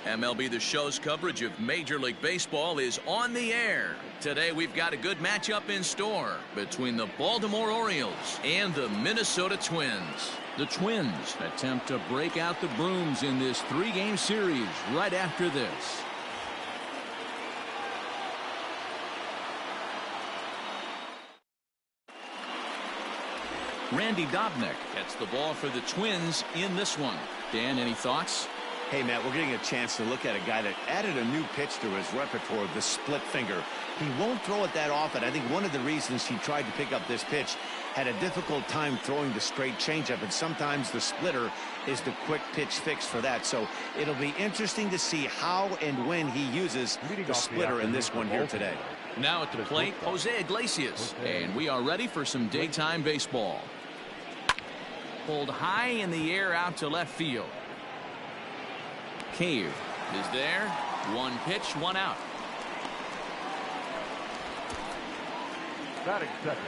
MLB The Show's coverage of Major League Baseball is on the air. Today we've got a good matchup in store between the Baltimore Orioles and the Minnesota Twins. The Twins attempt to break out the brooms in this three-game series right after this. Randy Dobnak gets the ball for the Twins in this one. Dan, any thoughts? Hey, Matt, we're getting a chance to look at a guy that added a new pitch to his repertoire, the split finger. He won't throw it that often. I think one of the reasons he tried to pick up this pitch had a difficult time throwing the straight changeup, and sometimes the splitter is the quick pitch fix for that. So it'll be interesting to see how and when he uses the splitter in this one here today. Now at the plate, Jose Iglesias, and we are ready for some daytime baseball. Pulled high in the air out to left field. Cave is there. One pitch, one out. Batting second,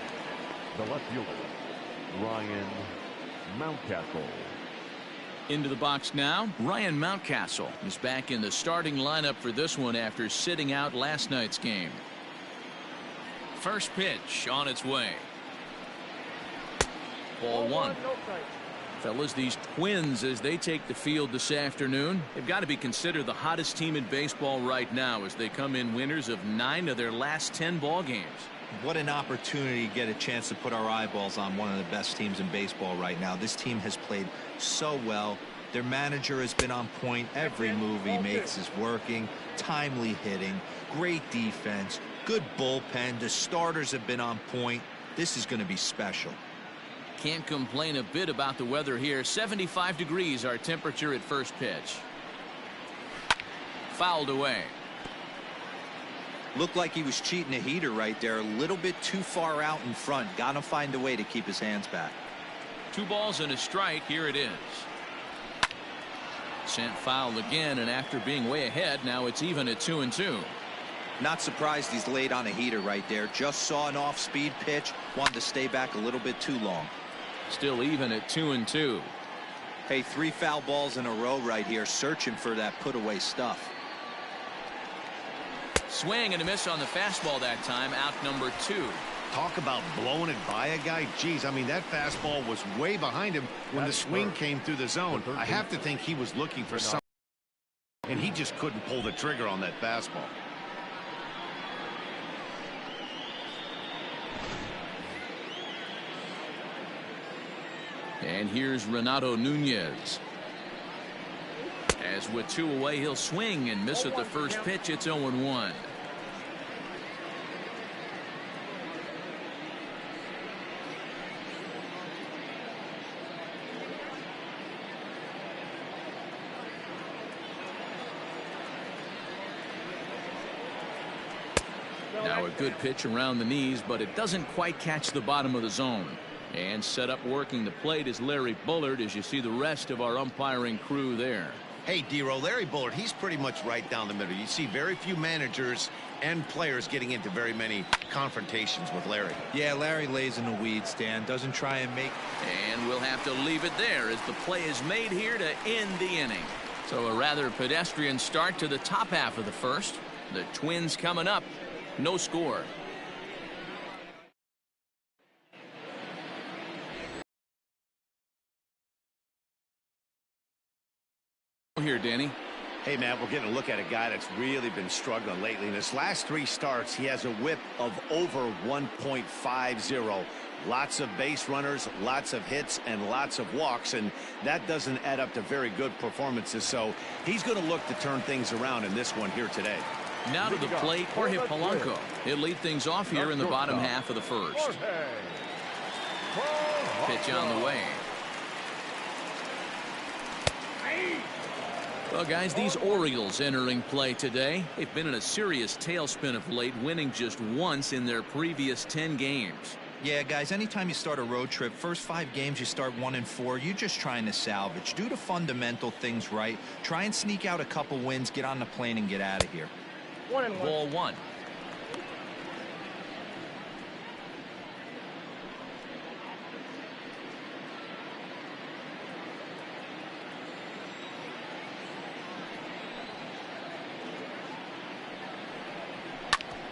the left fielder, Ryan Mountcastle. Into the box now, Ryan Mountcastle is back in the starting lineup for this one after sitting out last night's game. First pitch on its way. Ball one. Fellas, these Twins, as they take the field this afternoon, they've got to be considered the hottest team in baseball right now as they come in winners of 9 of their last 10 ball games. What an opportunity to get a chance to put our eyeballs on one of the best teams in baseball right now. This team has played so well. Their manager has been on point. Every move he makes is working. Timely hitting, great defense, good bullpen. The starters have been on point. This is going to be special. Can't complain a bit about the weather here. 75 degrees our temperature at first pitch. Fouled away. Looked like he was cheating a heater right there. A little bit too far out in front. Got to find a way to keep his hands back. 2 balls and a strike. Here it is. Sent foul again, and after being way ahead, now it's even at 2-2. Not surprised he's laid on a heater right there. Just saw an off-speed pitch. Wanted to stay back a little bit too long. Still even at 2-2. Hey, 3 foul balls in a row right here, searching for that put-away stuff. Swing and a miss on the fastball that time. Out number 2. Talk about blowing it by a guy. Geez, I mean, that fastball was way behind him when the swing came through the zone. I have to think he was looking for something, and he just couldn't pull the trigger on that fastball. And here's Renato Nunez. As with 2 away, he'll swing and miss at the first pitch. It's 0-1. Now a good pitch around the knees, but it doesn't quite catch the bottom of the zone. And set up working the plate is Larry Bullard, as you see the rest of our umpiring crew there. Hey, D-Row, Larry Bullard, he's pretty much right down the middle. You see very few managers and players getting into very many confrontations with Larry. Yeah, Larry lays in the weeds, Dan. Doesn't try and make. And we'll have to leave it there as the play is made here to end the inning. So a rather pedestrian start to the top half of the first. The Twins coming up. No score. Here, Danny. Hey, Matt, we're getting a look at a guy that's really been struggling lately. In his last 3 starts, he has a whip of over 1.50. Lots of base runners, lots of hits, and lots of walks, and that doesn't add up to very good performances. So he's going to look to turn things around in this one here today. Now to the plate, Jorge Polanco. He'll lead things off here in the bottom half of the first. Pitch on the way. Well, guys, these Orioles entering play today. They've been in a serious tailspin of late, winning just once in their previous 10 games. Yeah, guys, anytime you start a road trip, first 5 games you start 1-4, you're just trying to salvage. Do the fundamental things right. Try and sneak out a couple wins, get on the plane, and get out of here. Ball 1.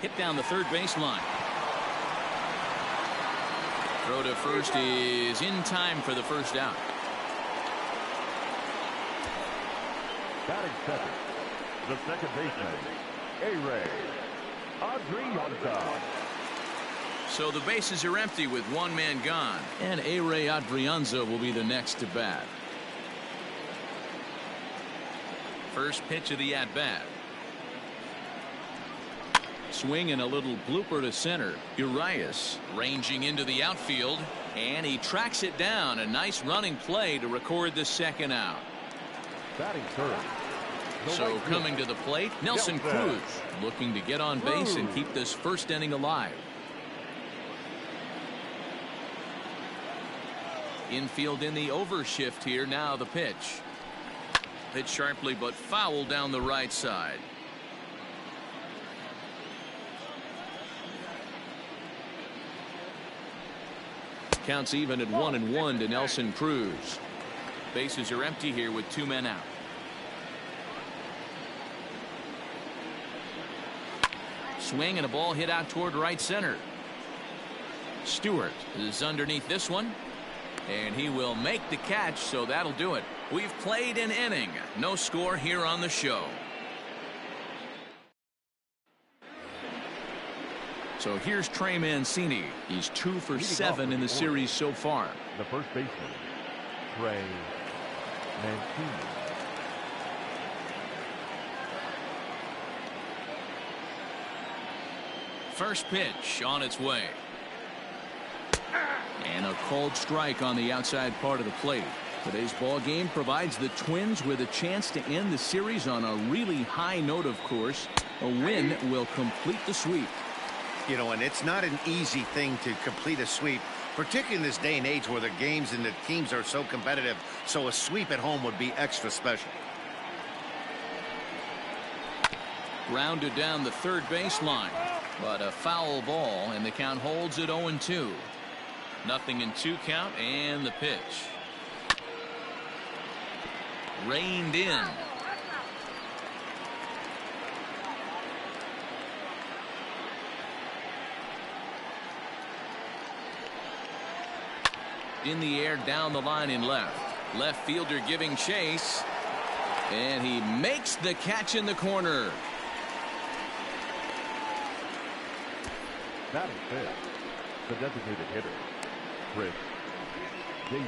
Hit down the third baseline. Throw to first is in time for the first out. Batting second, the second baseman, Adrianza. So the bases are empty with one man gone, and Adrianza will be the next to bat. First pitch of the at-bat. Swing and a little blooper to center. Urias ranging into the outfield, and he tracks it down. A nice running play to record the second out. Batting third. So coming to the plate, Nelson Cruz looking to get on base and keep this first inning alive. Infield in the overshift here. Now the pitch. Hit sharply but foul down the right side. Counts even at 1-1 to Nelson Cruz. Bases are empty here with two men out. Swing and a ball hit out toward right center. Stewart is underneath this one, and he will make the catch, so that'll do it. We've played an inning. No score here on the show. So here's Trey Mancini. He's 2 for 7 in the series so far. The first baseman, Trey Mancini. First pitch on its way. And a called strike on the outside part of the plate. Today's ball game provides the Twins with a chance to end the series on a really high note, of course. A win will complete the sweep. You know, and it's not an easy thing to complete a sweep, particularly in this day and age where the games and the teams are so competitive. So a sweep at home would be extra special. Rounded down the third baseline, but a foul ball, and the count holds at 0-2. Nothing in 2 count, and the pitch. Reined in. In the air down the line in left. Left fielder giving chase, and he makes the catch in the corner. Batting fifth, the designated hitter, Chris Davis.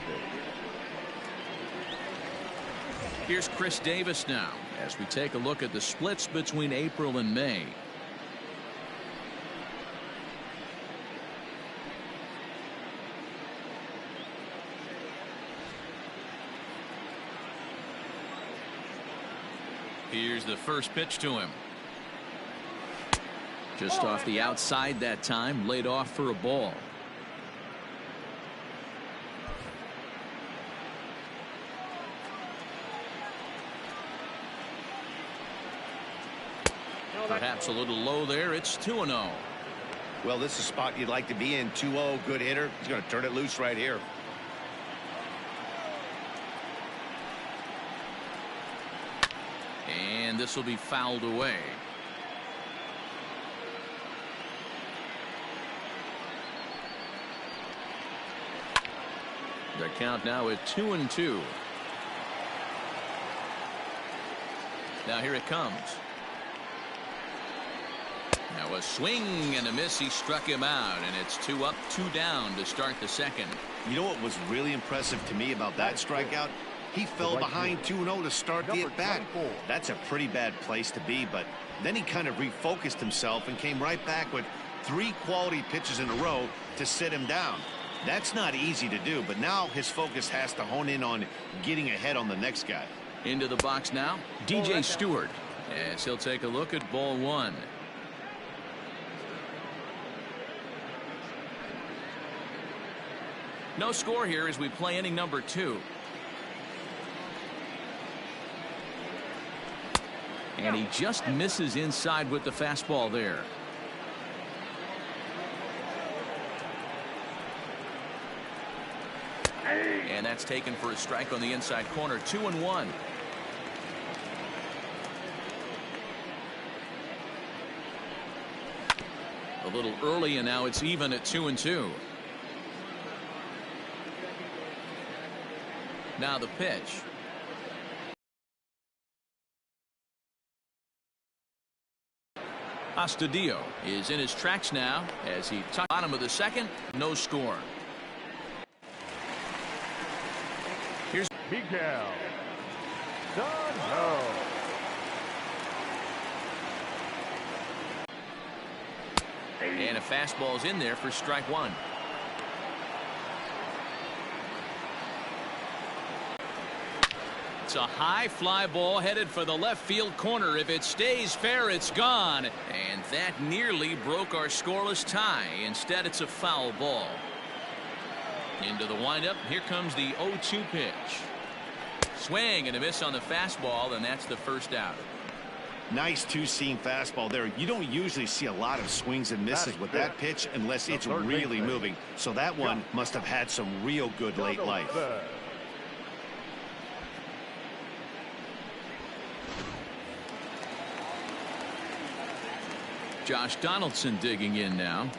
Here's Chris Davis now as we take a look at the splits between April and May. Here's the first pitch to him. Just off the outside that time, laid off for a ball. Perhaps a little low there. It's 2-0. Well, this is a spot you'd like to be in. 2-0, good hitter. He's going to turn it loose right here. And this will be fouled away. The count now at 2-2. Now here it comes. Now a swing and a miss. He struck him out, and it's 2 up, 2 down to start the second. You know what was really impressive to me about that strikeout? He fell behind 2-0 to start the at-bat. That's a pretty bad place to be, but then he kind of refocused himself and came right back with 3 quality pitches in a row to sit him down. That's not easy to do, but now his focus has to hone in on getting ahead on the next guy. Into the box now, DJ Stewart, as he'll take a look at ball 1. No score here as we play inning number 2. And he just misses inside with the fastball there. And that's taken for a strike on the inside corner. 2-1. little early, and now it's even at 2-2. Now the pitch. Astudillo is in his tracks now as he tucks bottom of the second. No score. Here's Miguel. No. And a fastball's in there for strike one. It's a high fly ball headed for the left field corner. If it stays fair, it's gone. And that nearly broke our scoreless tie. Instead, it's a foul ball. Into the windup. Here comes the 0-2 pitch. Swing and a miss on the fastball, and that's the first out. Nice two-seam fastball there. You don't usually see a lot of swings and misses with that pitch unless it's really moving. So that one must have had some real good late life. Josh Donaldson digging in now.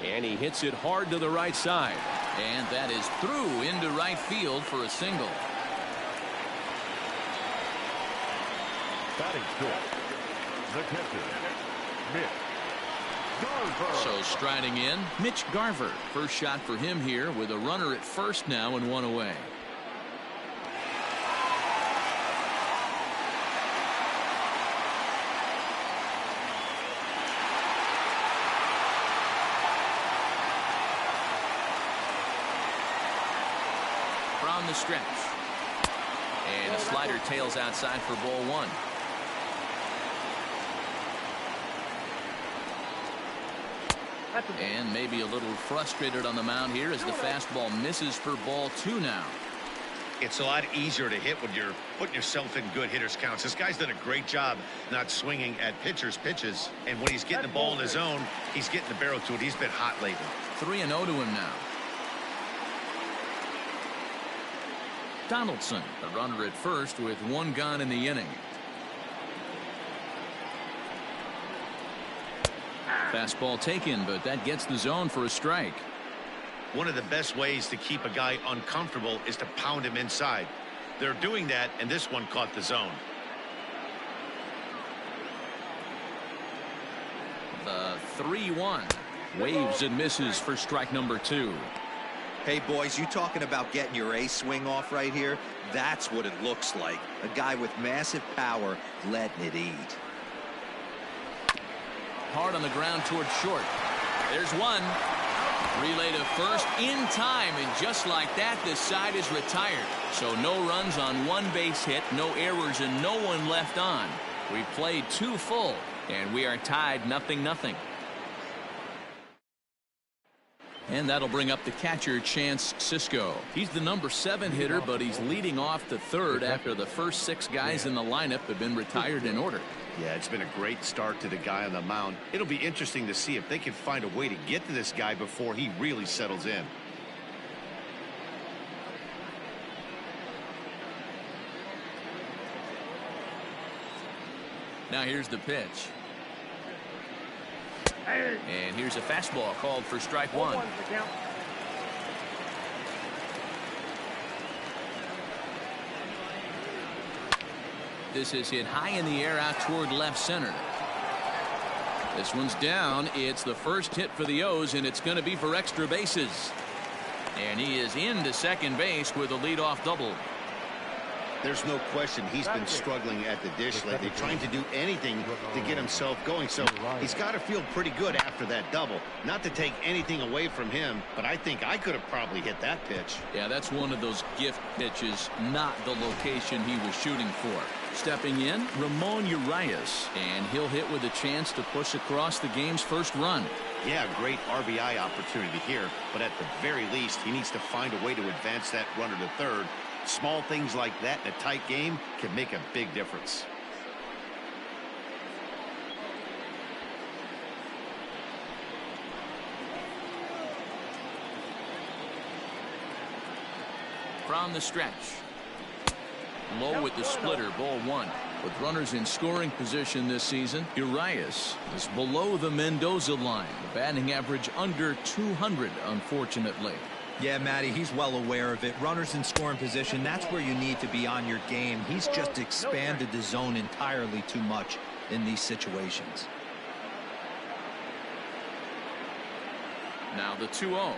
And he hits it hard to the right side. And that is through into right field for a single. Batting fifth, the catcher, Mitch Garver. So striding in, Mitch Garver. First shot for him here with a runner at first now and one away. From the stretch. And a slider tails outside for ball one. And maybe a little frustrated on the mound here as the fastball misses for ball two now. It's a lot easier to hit when you're putting yourself in good hitters counts. This guy's done a great job not swinging at pitchers' pitches. And when he's getting the ball in his zone, he's getting the barrel to it. He's been hot lately. 3-0 to him now. Donaldson, the runner at first with one gone in the inning. Fastball taken, but that gets the zone for a strike. One of the best ways to keep a guy uncomfortable is to pound him inside. They're doing that, and this one caught the zone. The 3-1. Waves and misses for strike number two. Hey, boys, you talking about getting your ace swing off right here? That's what it looks like. A guy with massive power letting it eat. Hard on the ground towards short. There's one. Relay to first in time, and just like that, this side is retired. So no runs on one base hit, no errors, and no one left on. We've played two full, and we are tied 0-0. And that'll bring up the catcher, Chance Sisco. He's the number 7 hitter, but he's leading off the third after the first 6 guys in the lineup have been retired in order. Yeah, it's been a great start to the guy on the mound. It'll be interesting to see if they can find a way to get to this guy before he really settles in. Now here's the pitch. And here's a fastball called for strike one. This is hit high in the air out toward left center. This one's down. It's the first hit for the O's, and it's going to be for extra bases. And he is into second base with a leadoff double. There's no question he's been struggling at the dish lately, trying to do anything to get himself going. So he's got to feel pretty good after that double. Not to take anything away from him, but I think I could have probably hit that pitch. Yeah, that's one of those gift pitches, not the location he was shooting for. Stepping in, Ramon Urias, and he'll hit with a chance to push across the game's first run. Yeah, great RBI opportunity here, but at the very least, he needs to find a way to advance that runner to third. Small things like that in a tight game can make a big difference. From the stretch. Low with the splitter, ball one. With runners in scoring position this season, Urias is below the Mendoza line. Batting average under 200, unfortunately. Yeah, Matty, he's well aware of it. Runners in scoring position, that's where you need to be on your game. He's just expanded the zone entirely too much in these situations. Now the 2-0.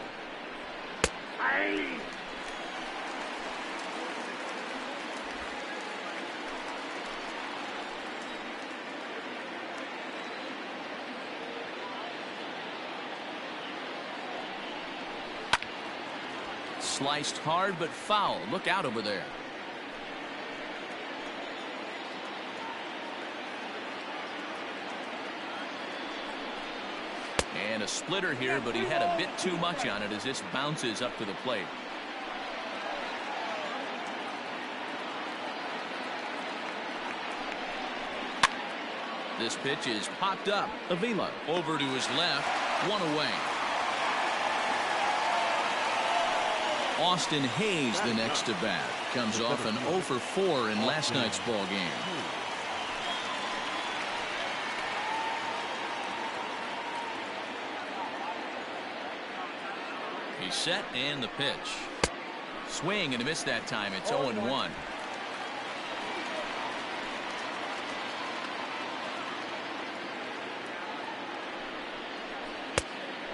Sliced hard but foul. Look out over there. And a splitter here, but he had a bit too much on it as this bounces up to the plate. This pitch is popped up. Avila over to his left. One away. Austin Hayes the next to bat. Comes off an 0 for 4 in last night's ball game. He's set and the pitch. Swing and a miss that time. It's 0-1.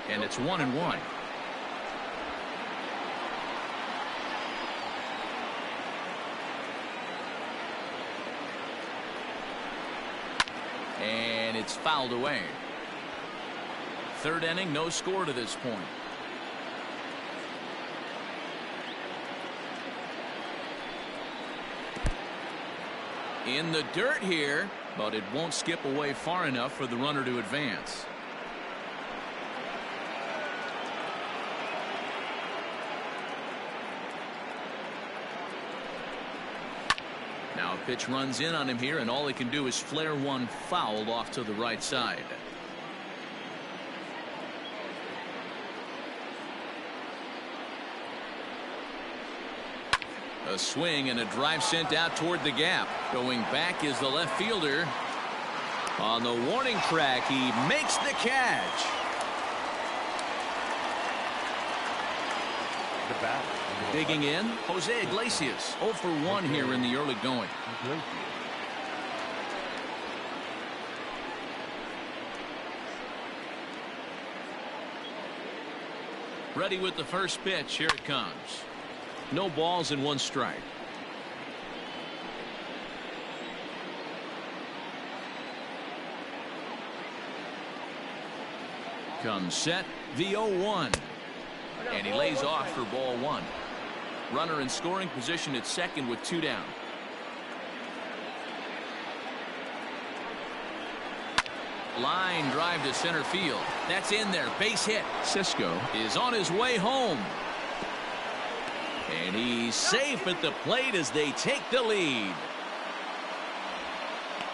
And it's 1-1. And it's fouled away. Third inning, no score to this point. In the dirt here, but it won't skip away far enough for the runner to advance. Now a pitch runs in on him here, and all he can do is flare one foul off to the right side. A swing and a drive sent out toward the gap. Going back is the left fielder. On the warning track, he makes the catch. The bat. Digging in, Jose Iglesias 0 for 1 here in the early going. Ready with the first pitch. Here it comes. No balls and 1 strike. Comes set, the 0-1. And he lays off for ball 1. Runner in scoring position at second with 2 down. Line drive to center field. That's in there. Base hit. Cisco is on his way home. And he's safe at the plate as they take the lead.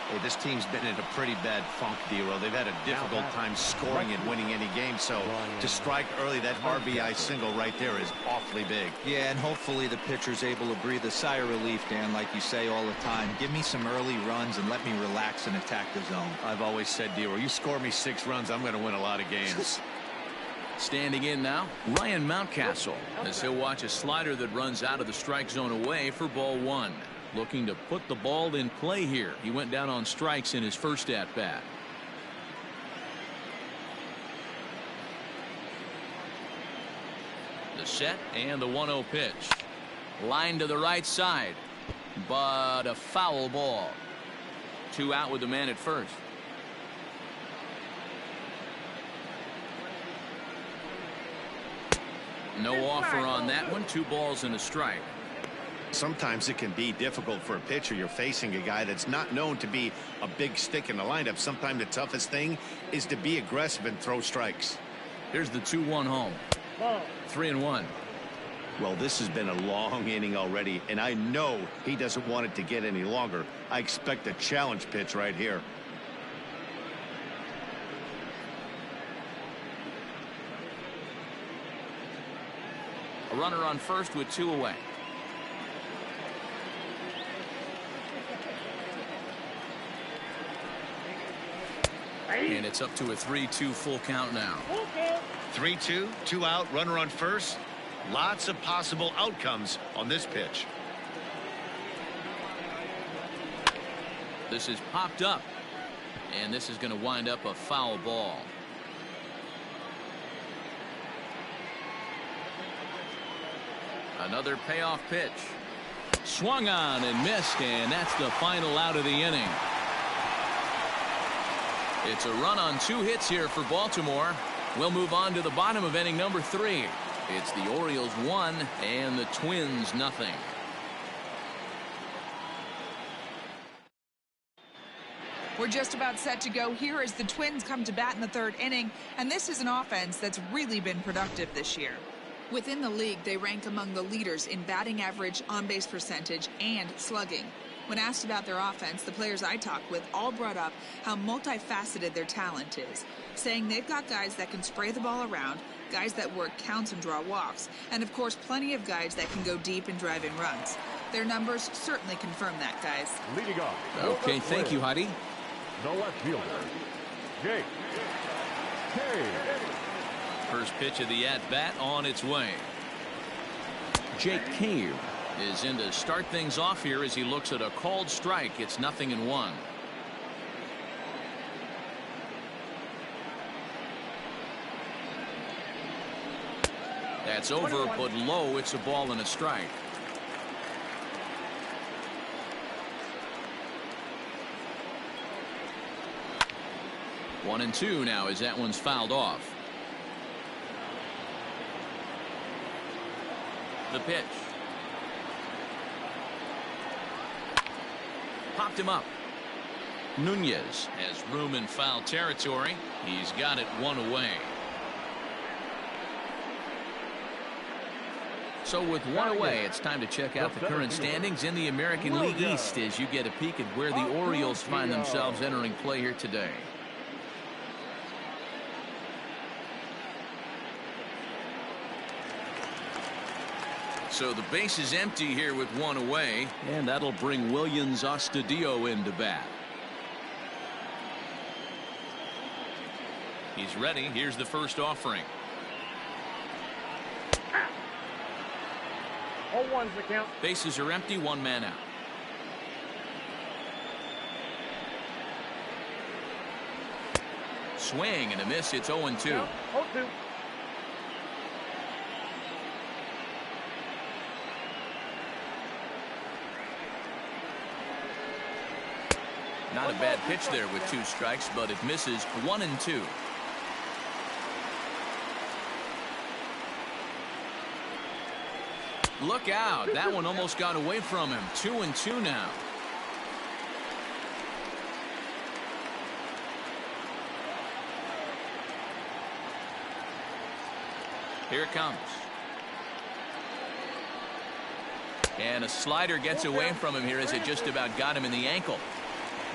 Hey, this team's been in a pretty bad funk, D-Roll. They've had a difficult time scoring and winning any game, so to strike early, that RBI single right there is awfully big. Yeah, and hopefully the pitcher's able to breathe a sigh of relief, Dan, like you say all the time. Give me some early runs and let me relax and attack the zone. I've always said, D-Roll, you score me 6 runs, I'm going to win a lot of games. Standing in now, Ryan Mountcastle, as he'll watch a slider that runs out of the strike zone away for ball 1. Looking to put the ball in play here. He went down on strikes in his first at bat. The set and the 1-0 pitch. Line to the right side, but a foul ball. 2 out with the man at first. No offer on that one. 2 balls and a strike. Sometimes it can be difficult for a pitcher. You're facing a guy that's not known to be a big stick in the lineup. Sometimes the toughest thing is to be aggressive and throw strikes. Here's the 2-1 home. 3-1. Well, this has been a long inning already, and I know he doesn't want it to get any longer. I expect a challenge pitch right here. A runner on first with 2 away. And it's up to a 3-2 full count now. 3-2, 2 out, runner on first. Lots of possible outcomes on this pitch. This is popped up. And this is going to wind up a foul ball. Another payoff pitch. Swung on and missed, and that's the final out of the inning. It's a run on 2 hits here for Baltimore. We'll move on to the bottom of inning number 3. It's the Orioles 1 and the Twins nothing. We're just about set to go here as the Twins come to bat in the 3rd inning, and this is an offense that's really been productive this year. Within the league, they rank among the leaders in batting average, on-base percentage, and slugging. When asked about their offense, the players I talked with all brought up how multifaceted their talent is, saying they've got guys that can spray the ball around, guys that work counts and draw walks, and of course plenty of guys that can go deep and drive in runs. Their numbers certainly confirm that, guys. Leading off. Okay, thank you, Heidi. The left fielder, Jake Cave. First pitch of the at-bat on its way. Jake Cave is in to start things off here as he looks at a called strike. It's 0-1. That's over, but low. It's a ball and a strike. One and 2 now as that one's fouled off. The pitch. Popped him up. Nunez has room in foul territory. He's got it 1 away. So with 1 away, it's time to check out the current standings in the American League East as you get a peek at where the Orioles find themselves entering play here today. So the base is empty here with 1 away, and that'll bring Williams Astudillo into bat. He's ready. Here's the first offering. 0-1's the count. Bases are empty, 1 man out. Swing and a miss. It's 0-2. 0-2. Not a bad pitch there with 2 strikes, but it misses. 1-2. Look out. That one almost got away from him. 2-2 now. Here it comes. And a slider gets away from him here as it just about got him in the ankle.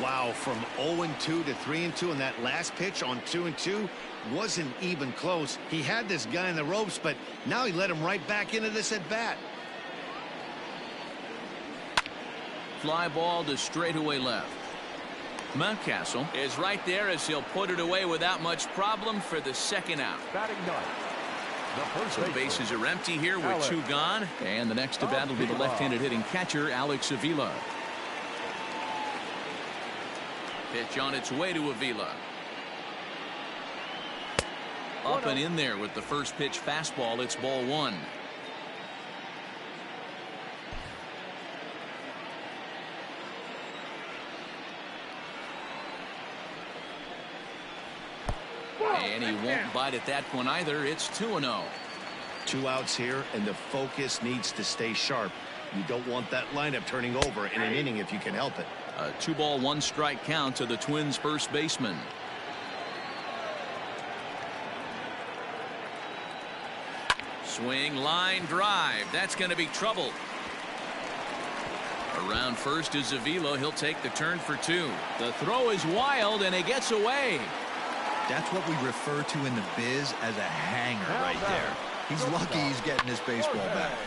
Wow, from 0-2 to 3-2, and that last pitch on 2-2 wasn't even close. He had this guy in the ropes, but now he let him right back into this at bat. Fly ball to straightaway left. Mountcastle is right there as he'll put it away without much problem for the 2nd out. Batting ninth. The first So bases are empty here with Alex. 2 gone, and the next to bat will be the left-handed hitting catcher Alex Avila. Pitch on its way to Avila. Up and in there with the first pitch fastball. It's ball 1. And he won't bite at that one either. It's 2-0. 2 outs here, and the focus needs to stay sharp. You don't want that lineup turning over in an inning if you can help it. A 2-ball 1-strike count to the Twins first baseman. Swing, line, drive. That's going to be trouble. Around first is Avila. He'll take the turn for 2. The throw is wild, and it gets away. That's what we refer to in the biz as a hanger right there. He's lucky he's getting his baseball back.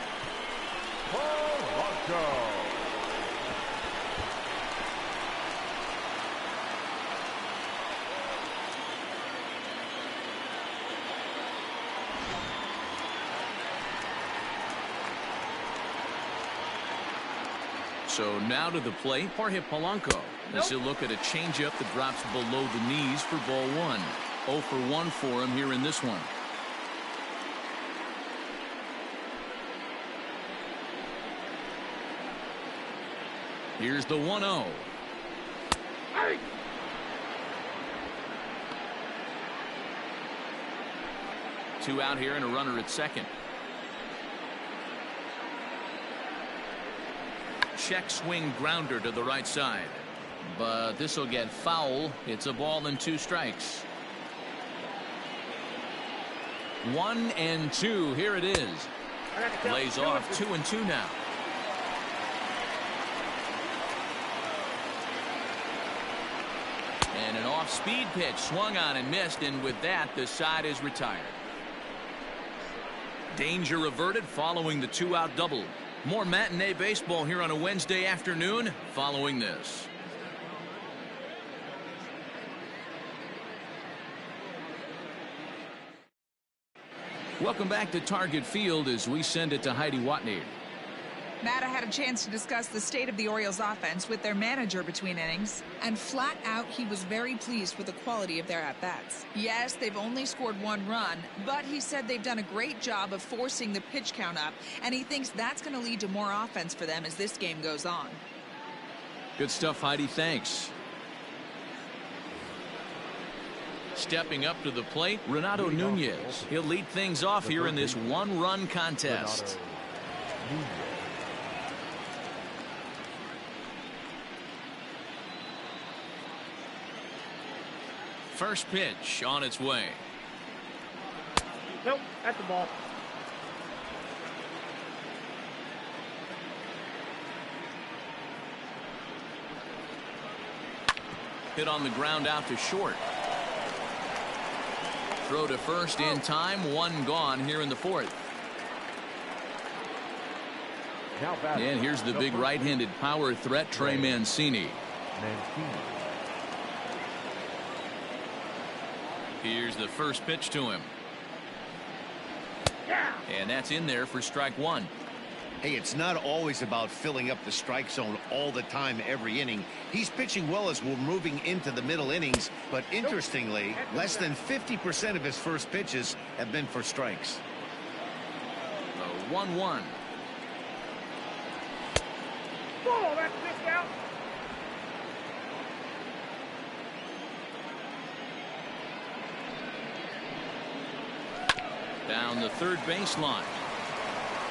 So now to the plate, Jorge Polanco. As he'll look at a changeup that drops below the knees for ball one. 0 for 1 for him here in this one. Here's the 1-0. Hey! Two out here and a runner at second. Check swing grounder to the right side. But this will get foul. It's a ball and 2 strikes. 1-2. Here it is. Lays off 2-2 now. And an off-speed pitch swung on and missed, and with that the side is retired. Danger averted following the 2-out double. More matinee baseball here on a Wednesday afternoon following this. Welcome back to Target Field as we send it to Heidi Watney. Matt had a chance to discuss the state of the Orioles offense with their manager between innings, and flat out he was very pleased with the quality of their at-bats. Yes, they've only scored 1 run, but he said they've done a great job of forcing the pitch count up, and he thinks that's going to lead to more offense for them as this game goes on. Good stuff, Heidi. Thanks. Stepping up to the plate, Renato Nunez. He'll lead things off here in this 1-run contest. First pitch on its way. Nope, that's the ball. Hit on the ground out to short. Throw to first in time. 1 gone here in the 4th. And here's the big right-handed power threat, Trey Mancini. Here's the first pitch to him. And that's in there for strike 1. Hey, it's not always about filling up the strike zone all the time every inning. He's pitching well as we're moving into the middle innings, but interestingly, less than 50% of his first pitches have been for strikes. 1-1. Oh, that's missed out. Down the third baseline.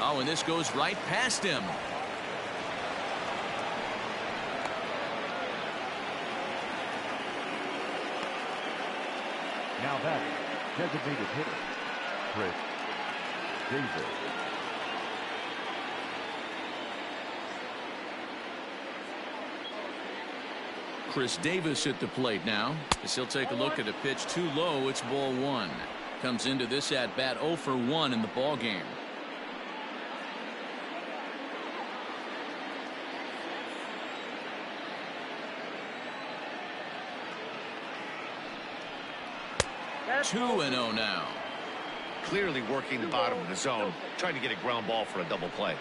Oh, and this goes right past him. Now that designated hitter, Chris Davis. Chris Davis at the plate now. As he'll take a look at a pitch too low. It's ball 1. Comes into this at bat 0 for 1 in the ball game. That's 2-0 now. Clearly working the bottom of the zone, trying to get a ground ball for a double play.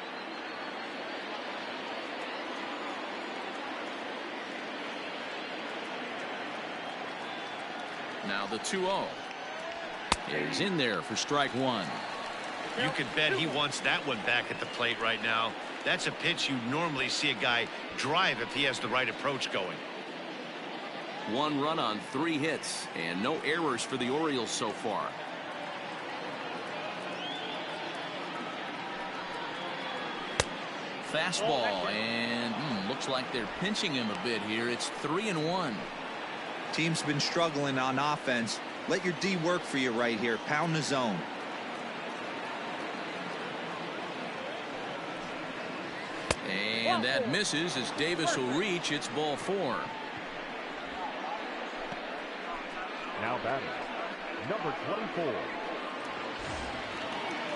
Now the 2-0. He's in there for strike 1. You could bet he wants that one back at the plate right now. That's a pitch you normally see a guy drive if he has the right approach going. 1 run on 3 hits and no errors for the Orioles so far. Fastball, and looks like they're pinching him a bit here. It's 3-1. Team's been struggling on offense. Let your D work for you right here. Pound the zone. And that misses as Davis will reach. It's ball 4. Now batting, number 24.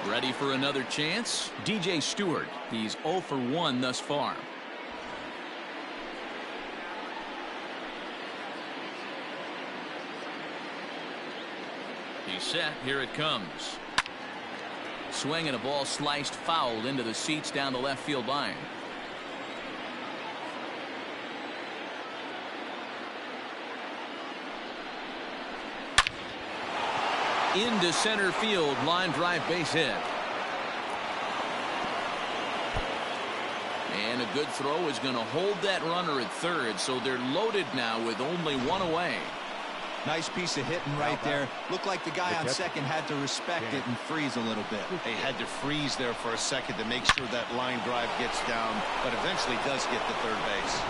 Ready for another chance? DJ Stewart. He's 0 for 1 thus far. He's set. Here it comes. Swing and a ball sliced foul into the seats down the left field line. Into center field, line drive base hit. And a good throw is going to hold that runner at third, so they're loaded now with only one away. Nice piece of hitting right there. Looked like the guy on second had to respect it and freeze a little bit. They had to freeze there for a second to make sure that line drive gets down, but eventually does get to third base.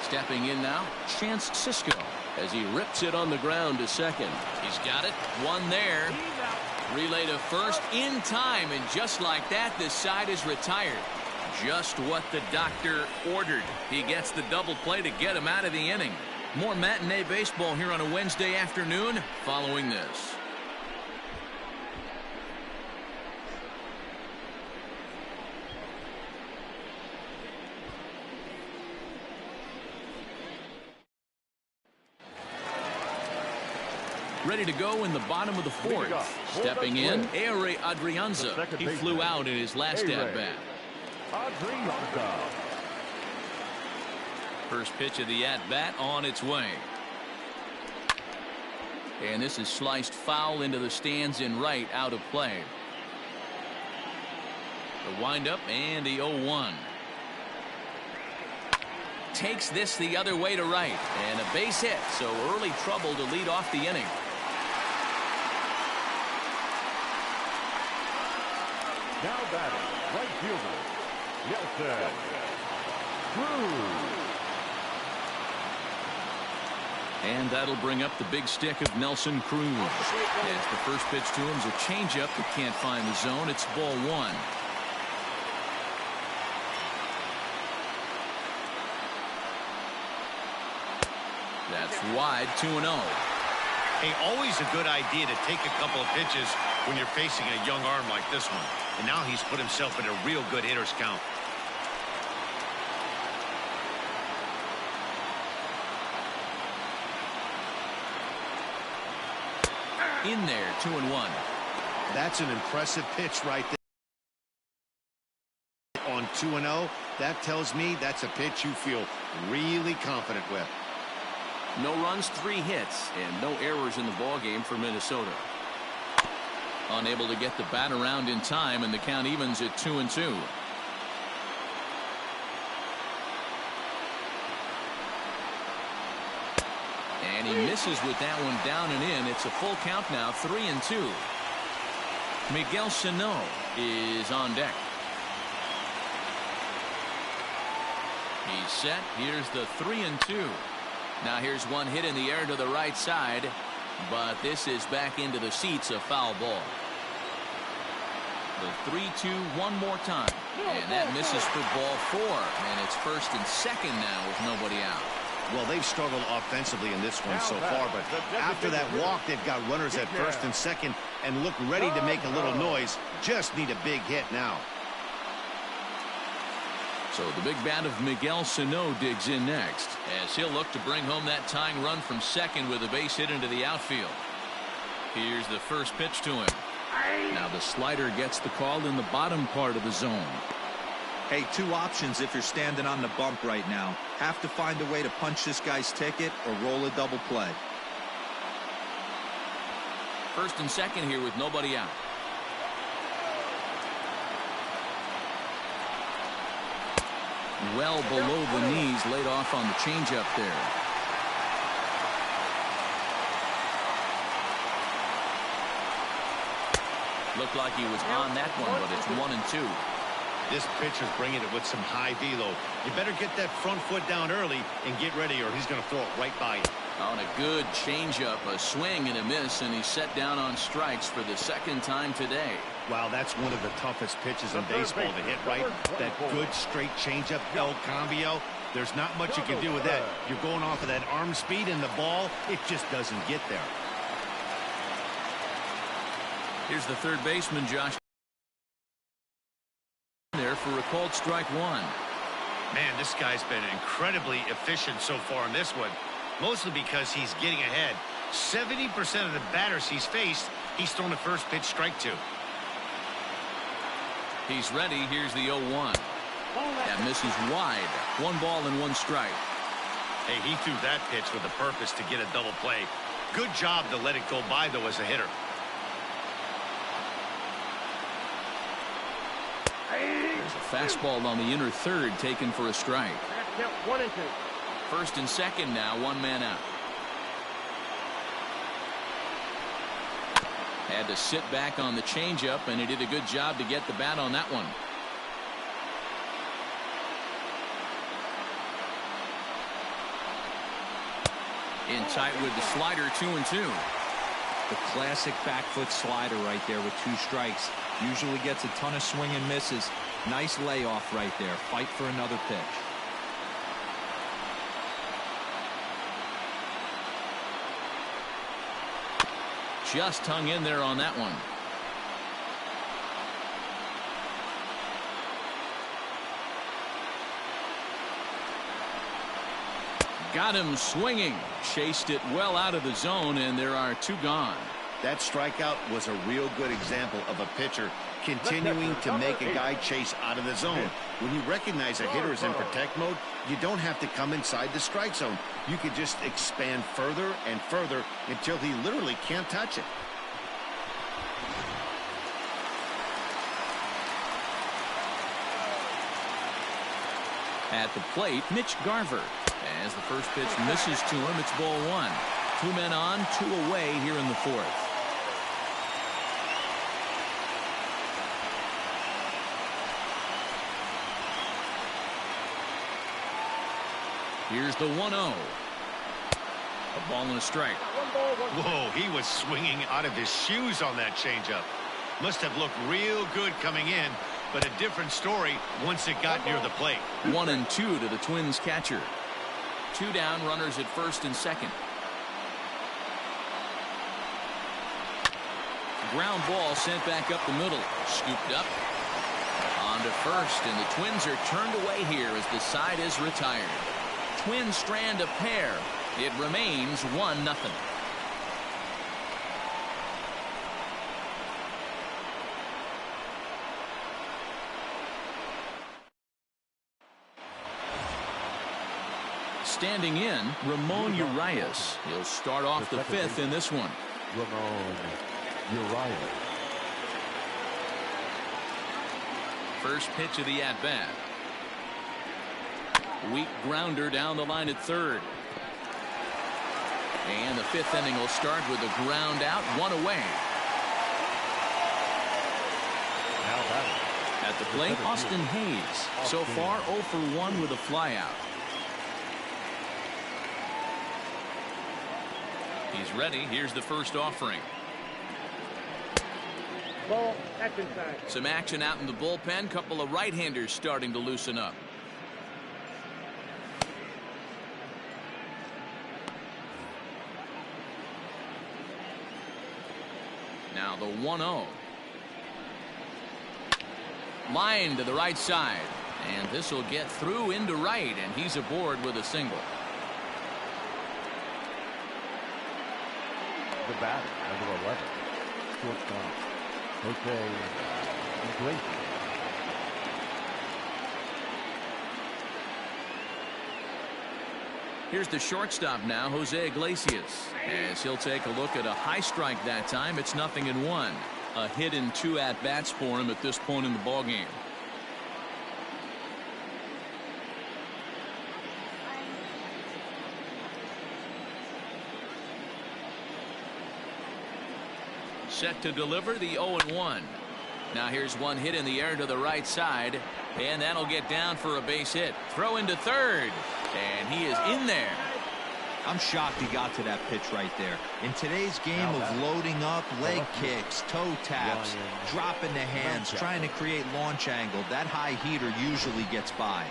Stepping in now, Chance Sisco as he rips it on the ground to second. He's got it. One there. Relay to first in time, and just like that, this side is retired. Just what the doctor ordered. He gets the double play to get him out of the inning. More matinee baseball here on a Wednesday afternoon following this. Ready to go in the bottom of the fourth. Stepping in, Ehire Adrianza. He flew out in his last at-bat. First pitch of the at-bat on its way. And this is sliced foul into the stands in right, out of play. The windup and the 0-1. Takes this the other way to right. And a base hit, so early trouble to lead off the inning. Now batting, right fielder, Nelson Cruz. And that'll bring up the big stick of Nelson Cruz. As the first pitch to him is a changeup that can't find the zone. It's ball one. That's wide, 2-0. Hey, always a good idea to take a couple of pitches when you're facing a young arm like this one. And now he's put himself in a real good hitter's count. In there, 2-1. That's an impressive pitch right there. On 2-0, that tells me that's a pitch you feel really confident with. No runs, 3 hits, and no errors in the ballgame for Minnesota. Unable to get the bat around in time, and the count evens at 2-2. And he misses with that one down and in. It's a full count now, 3-2. Miguel Sano is on deck. He's set. Here's the 3-2. Now here's one hit in the air to the right side, but this is back into the seats, a foul ball. The 3-2 one more time, and that misses for ball 4, and it's first and second now with nobody out. Well, they've struggled offensively in this one so far, but after that walk, they've got runners at first and second and look ready to make a little noise. Just need a big hit now. So the big bat of Miguel Sano digs in next, as he'll look to bring home that tying run from second with a base hit into the outfield. Here's the first pitch to him. Now the slider gets the call in the bottom part of the zone. Hey, 2 options if you're standing on the bump right now. Have to find a way to punch this guy's ticket or roll a double play. First and second here with nobody out. Well below the knees, laid off on the changeup there. Looked like he was on that one, but it's 1-2. This pitcher's bringing it with some high velo. You better get that front foot down early and get ready, or he's going to throw it right by you. On a good changeup, a swing and a miss, and he's set down on strikes for the second time today. Wow, that's one of the toughest pitches in baseball to hit, right? That good straight changeup, El Cambio. There's not much you can do with that. You're going off of that arm speed, and the ball, it just doesn't get there. Here's the third baseman, Josh. There for a called strike 1. Man, this guy's been incredibly efficient so far in this one, mostly because he's getting ahead. 70% of the batters he's faced, he's thrown the first pitch strike to. He's ready. Here's the 0-1. That misses wide. 1 ball and 1 strike. Hey, he threw that pitch with a purpose to get a double play. Good job to let it go by, though, as a hitter. There's a fastball on the inner third taken for a strike. Count 1 and 2. First and second now, 1 man out. Had to sit back on the changeup, and he did a good job to get the bat on that one. In tight with the slider, 2-2. The classic back foot slider right there with 2 strikes. Usually gets a ton of swing and misses. Nice layoff right there. Fight for another pitch. Just hung in there on that one. Got him swinging. Chased it well out of the zone, and there are 2 gone. That strikeout was a real good example of a pitcher continuing to make a guy chase out of the zone. When you recognize a hitter is in protect mode, you don't have to come inside the strike zone. You could just expand further and further until he literally can't touch it. At the plate, Mitch Garver. As the first pitch misses to him, it's ball 1. 2 men on, 2 away here in the 4th. Here's the 1-0. A ball and a strike. Whoa, he was swinging out of his shoes on that changeup. Must have looked real good coming in, but a different story once it got near the plate. 1-2 to the Twins catcher. 2 down, runners at first and second. Ground ball sent back up the middle. Scooped up. On to first, and the Twins are turned away here as the side is retired. Twins strand a pair. It remains 1-0. Standing in, Ramon Urias. He'll start off the 5th in this one. Ramon Urias. First pitch of the at-bat. Weak grounder down the line at third. And the 5th inning will start with a ground out, 1 away. Now batting. At the plate, Austin Hayes. So far 0 for 1 with a flyout. He's ready. Here's the first offering. Ball, that's inside. Some action out in the bullpen. Couple of right-handers starting to loosen up. Now the 1-0. Line to the right side. And this will get through into right, and he's aboard with a single. The batter, number 11. Shortstop, Jose Iglesias. Here's the shortstop now, Jose Iglesias. As he'll take a look at a high strike that time. It's 0-1. A hit in 2 at-bats for him at this point in the ballgame. Set to deliver the 0-1. Now here's one hit in the air to the right side, and that'll get down for a base hit. Throw into third, and he is in there. I'm shocked he got to that pitch right there. In today's game of loading up, leg kicks, toe taps, dropping the hands, trying to create launch angle, that high heater usually gets by.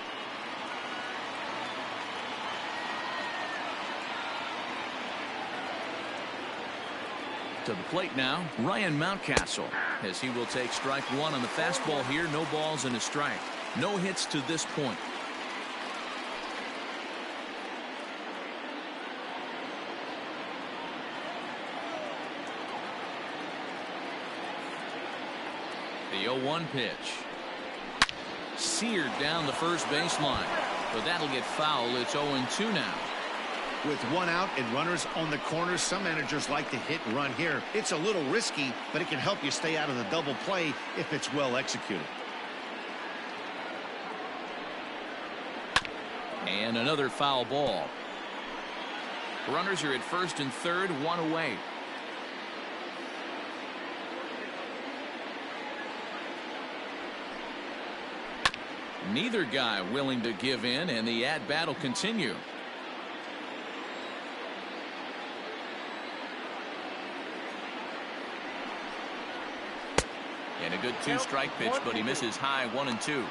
To the plate now, Ryan Mountcastle, as he will take strike 1 on the fastball here. No balls and a strike. No hits to this point. The 0-1 pitch. seared down the first baseline. But that'll get foul. It's 0-2 now. With one out and runners on the corners, some managers like to hit and run here. It's a little risky, but it can help you stay out of the double play if it's well executed. And another foul ball. Runners are at first and third, one away. Neither guy willing to give in, and the at-bat will continue. And a good two-strike pitch, but he misses high, 1-2.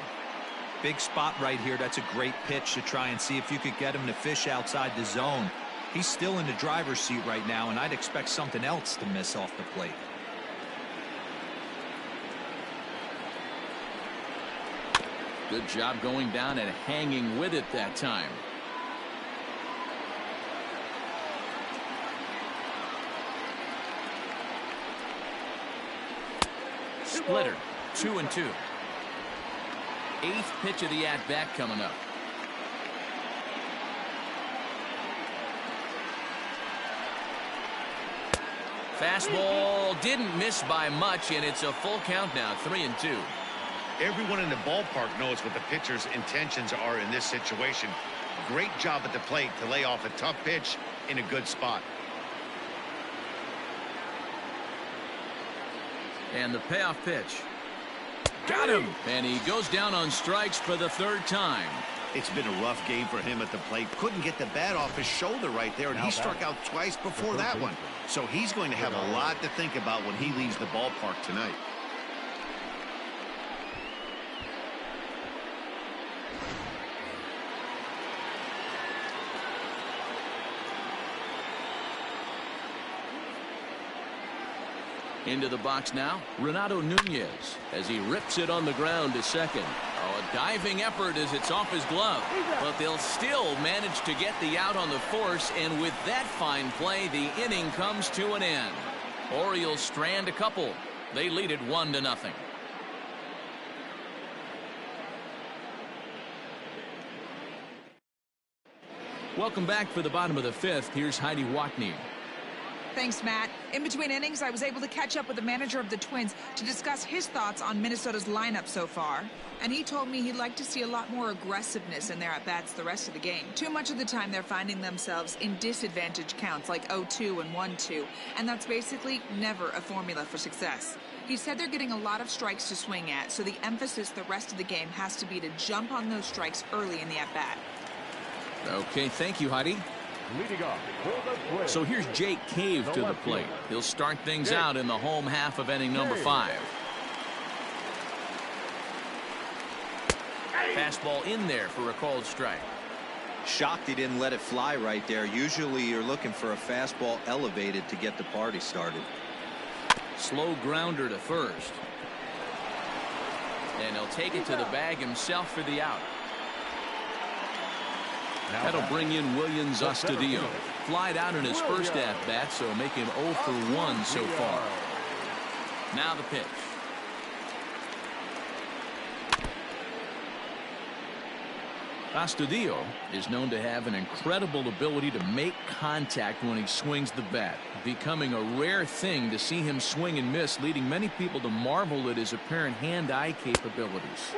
Big spot right here. That's a great pitch to try and see if you could get him to fish outside the zone. He's still in the driver's seat right now, and I'd expect something else to miss off the plate. Good job going down and hanging with it that time. Splitter, 2-2. Eighth pitch of the at-bat coming up. Fastball didn't miss by much, and it's a full count now, 3-2. Everyone in the ballpark knows what the pitcher's intentions are in this situation. Great job at the plate to lay off a tough pitch in a good spot. And the payoff pitch. Got him! And he goes down on strikes for the third time. It's been a rough game for him at the plate. Couldn't get the bat off his shoulder right there, and he struck out twice before that one. So he's going to have a lot to think about when he leaves the ballpark tonight. Into the box now, Renato Nunez, as he rips it on the ground to second. Oh, a diving effort as it's off his glove. But they'll still manage to get the out on the force, and with that fine play, the inning comes to an end. Orioles strand a couple. They lead it 1-0. Welcome back for the bottom of the fifth. Here's Heidi Watney. Thanks, Matt. In between innings, I was able to catch up with the manager of the Twins to discuss his thoughts on Minnesota's lineup so far. And he told me he'd like to see a lot more aggressiveness in their at-bats the rest of the game. Too much of the time, they're finding themselves in disadvantage counts like 0-2 and 1-2. And that's basically never a formula for success. He said they're getting a lot of strikes to swing at, so the emphasis the rest of the game has to be to jump on those strikes early in the at-bat. Okay, thank you, Heidi. Leading off for the Twins. So here's Jake Cave to the plate. He'll start things out in the home half of inning number 5. Fastball in there for a called strike. Shocked he didn't let it fly right there. Usually you're looking for a fastball elevated to get the party started. Slow grounder to first. And he'll take it to the bag himself for the out. That'll bring in Williams Astudillo. Flied out in his first at-bat, so make him 0 for 1 so far. Now the pitch. Astudillo is known to have an incredible ability to make contact when he swings the bat, becoming a rare thing to see him swing and miss, leading many people to marvel at his apparent hand-eye capabilities.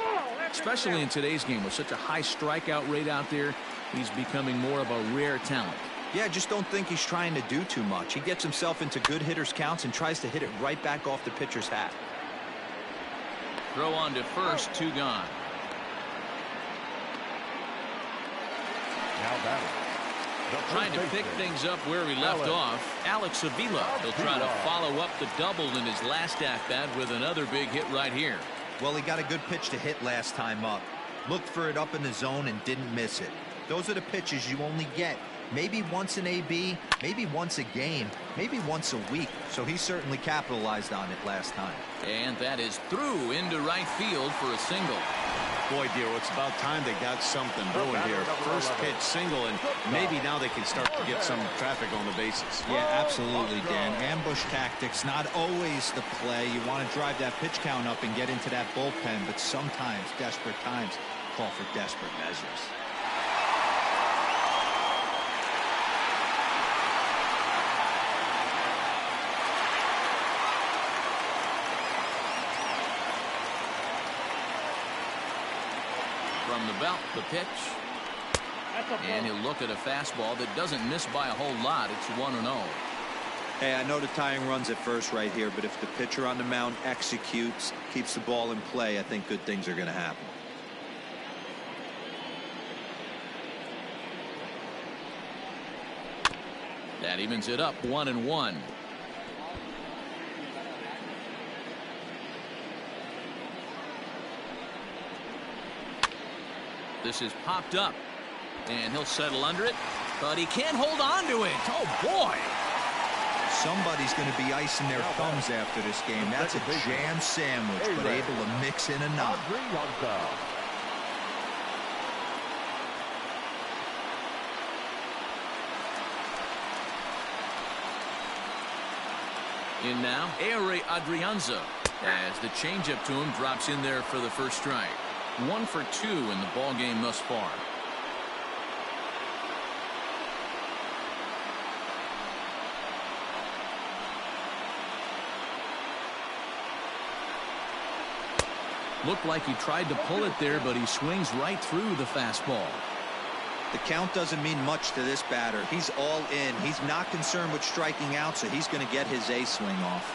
Especially in today's game with such a high strikeout rate out there, he's becoming more of a rare talent. Yeah, I just don't think he's trying to do too much. He gets himself into good hitters' counts and tries to hit it right back off the pitcher's hat. Throw on to first, 2 gone. Now batting. Trying to pick things up where he left off, Alex Avila. He'll try to follow up the double in his last at-bat with another big hit right here. Well, he got a good pitch to hit last time up. Looked for it up in the zone and didn't miss it. Those are the pitches you only get maybe once in AB, maybe once a game, maybe once a week. So he certainly capitalized on it last time. And that is through into right field for a single. Boy, dear, it's about time they got something brewing here. First pitch single, and maybe now they can start to get some traffic on the bases. Yeah, absolutely, Dan. Ambush tactics, not always the play. You want to drive that pitch count up and get into that bullpen, but sometimes desperate times call for desperate measures. From the belt, the pitch. And he'll look at a fastball that doesn't miss by a whole lot. It's 1-0. Hey, I know the tying runs at first right here, but if the pitcher on the mound executes, keeps the ball in play, I think good things are going to happen. That evens it up 1-1. This is popped up, and he'll settle under it, but he can't hold on to it. Oh, boy. Somebody's going to be icing their thumbs after this game. That's a jam sandwich, but able to mix in a nut. In now, Adrianza, as the changeup to him drops in there for the first strike. 1 for 2 in the ball game thus far. Looked like he tried to pull it there, but he swings right through the fastball. The count doesn't mean much to this batter. He's all in. He's not concerned with striking out, so he's going to get his A swing off.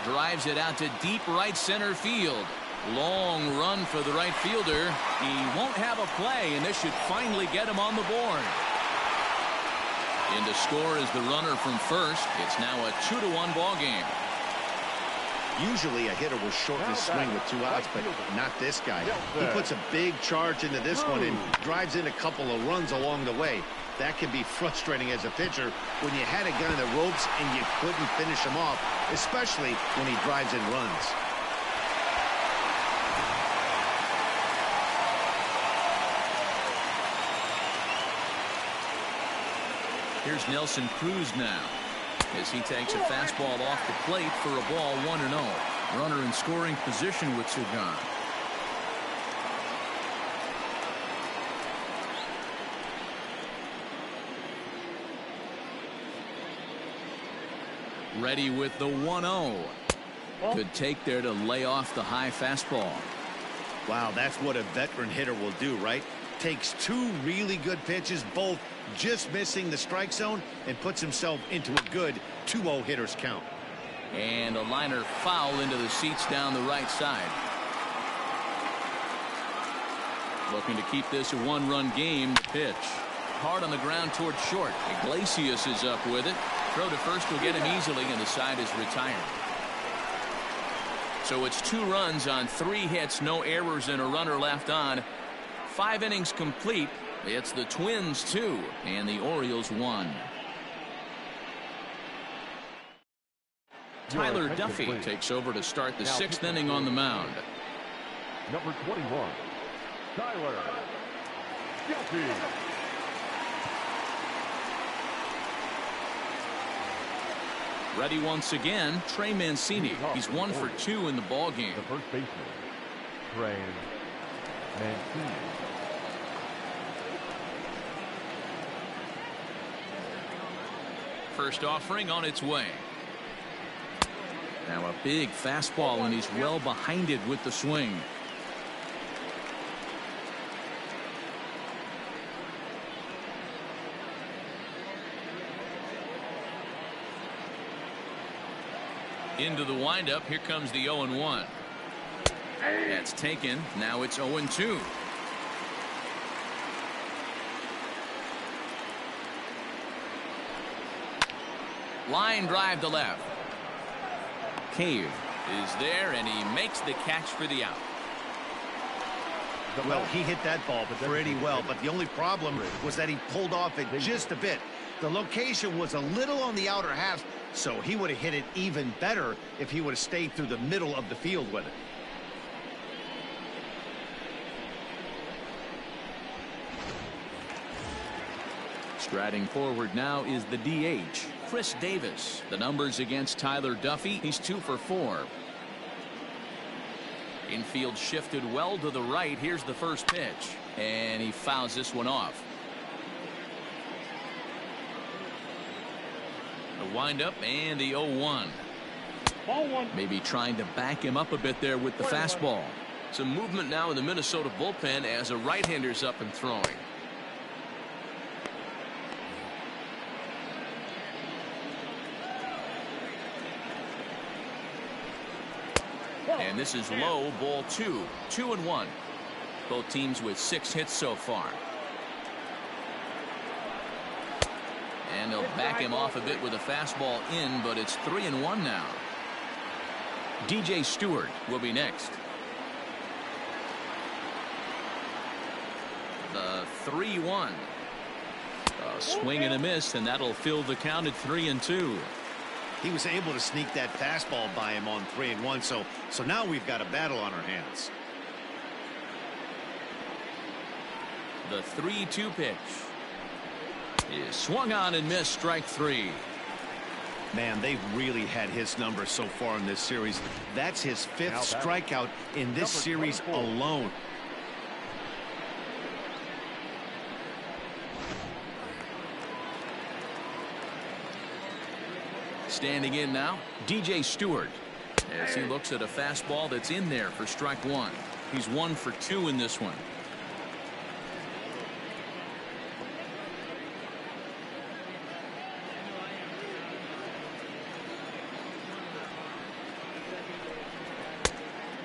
Drives it out to deep right center field. Long run for the right fielder. He won't have a play, and this should finally get him on the board. In to score is the runner from first. It's now a 2-1 ball game. Usually a hitter will shorten his swing with 2 outs, but not this guy. He puts a big charge into this one and drives in a couple of runs along the way. That can be frustrating as a pitcher when you had a guy in the ropes and you couldn't finish him off, especially when he drives in runs. Here's Nelson Cruz now, as he takes a fastball off the plate for a ball 1-0. Runner in scoring position with Sugan. Ready with the 1-0. Good take there to lay off the high fastball. Wow, that's what a veteran hitter will do, right? Takes 2 really good pitches, both just missing the strike zone, and puts himself into a good 2-0 hitter's count. And a liner foul into the seats down the right side. Looking to keep this a 1-run game. The pitch. Hard on the ground toward short. Iglesias is up with it. Throw to first will get him easily, and the side is retired. So it's 2 runs on 3 hits, no errors, and a runner left on. 5 innings complete. It's the Twins 2 and the Orioles 1. Tyler Duffy takes over to start the 6th inning on the mound. Number 21, Tyler Duffy. Ready once again, Trey Mancini. He's 1 for 2 in the ball game. The first baseman, Trey Mancini. First offering on its way. Now a big fastball, and he's well behind it with the swing. Into the windup. Here comes the 0-1. That's taken. Now it's 0-2. Line drive to left. Cave is there, and he makes the catch for the out. Well, he hit that ball pretty well, but the only problem was that he pulled off it just a bit. The location was a little on the outer half, so he would have hit it even better if he would have stayed through the middle of the field with it. Striding forward now is the DH, Chris Davis. The numbers against Tyler Duffy. He's 2 for 4. Infield shifted well to the right. Here's the first pitch. And he fouls this one off. The windup and the 0-1. Maybe trying to back him up a bit there with the fastball. Some movement now in the Minnesota bullpen as a right-hander's up and throwing. And this is low, ball 2. 2-1. Both teams with 6 hits so far. And they'll back him off a bit with a fastball in, but it's 3-1 now. DJ Stewart will be next. The 3-1. A swing and a miss, and that'll fill the count at 3-2. He was able to sneak that fastball by him on 3-1, so now we've got a battle on our hands. The 3-2 pitch is swung on and missed. Strike 3. Man, they've really had his number so far in this series. That's his 5th strikeout in this series alone. Standing in now, DJ Stewart, as he looks at a fastball that's in there for strike 1. He's 1 for 2 in this one.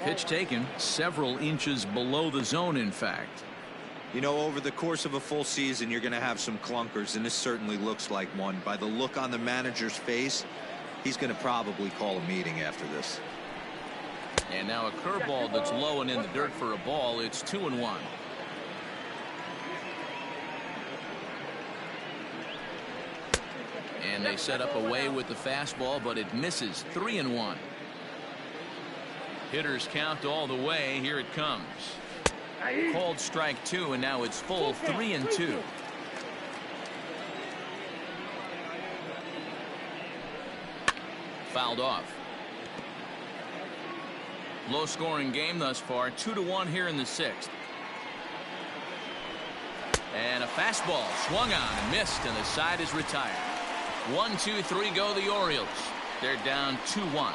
Pitch taken several inches below the zone, in fact. You know, over the course of a full season, you're going to have some clunkers, and this certainly looks like one. By the look on the manager's face, he's going to probably call a meeting after this. And now a curveball that's low and in the dirt for a ball. It's 2-1. And they set up away with the fastball, but it misses. 3-1. Hitters count all the way. Here it comes. Called strike 2, and now it's full. 3-2. Fouled off. Low scoring game thus far. 2-1 here in the 6th. And a fastball swung on and missed, and the side is retired. 1-2-3 go the Orioles. They're down 2-1.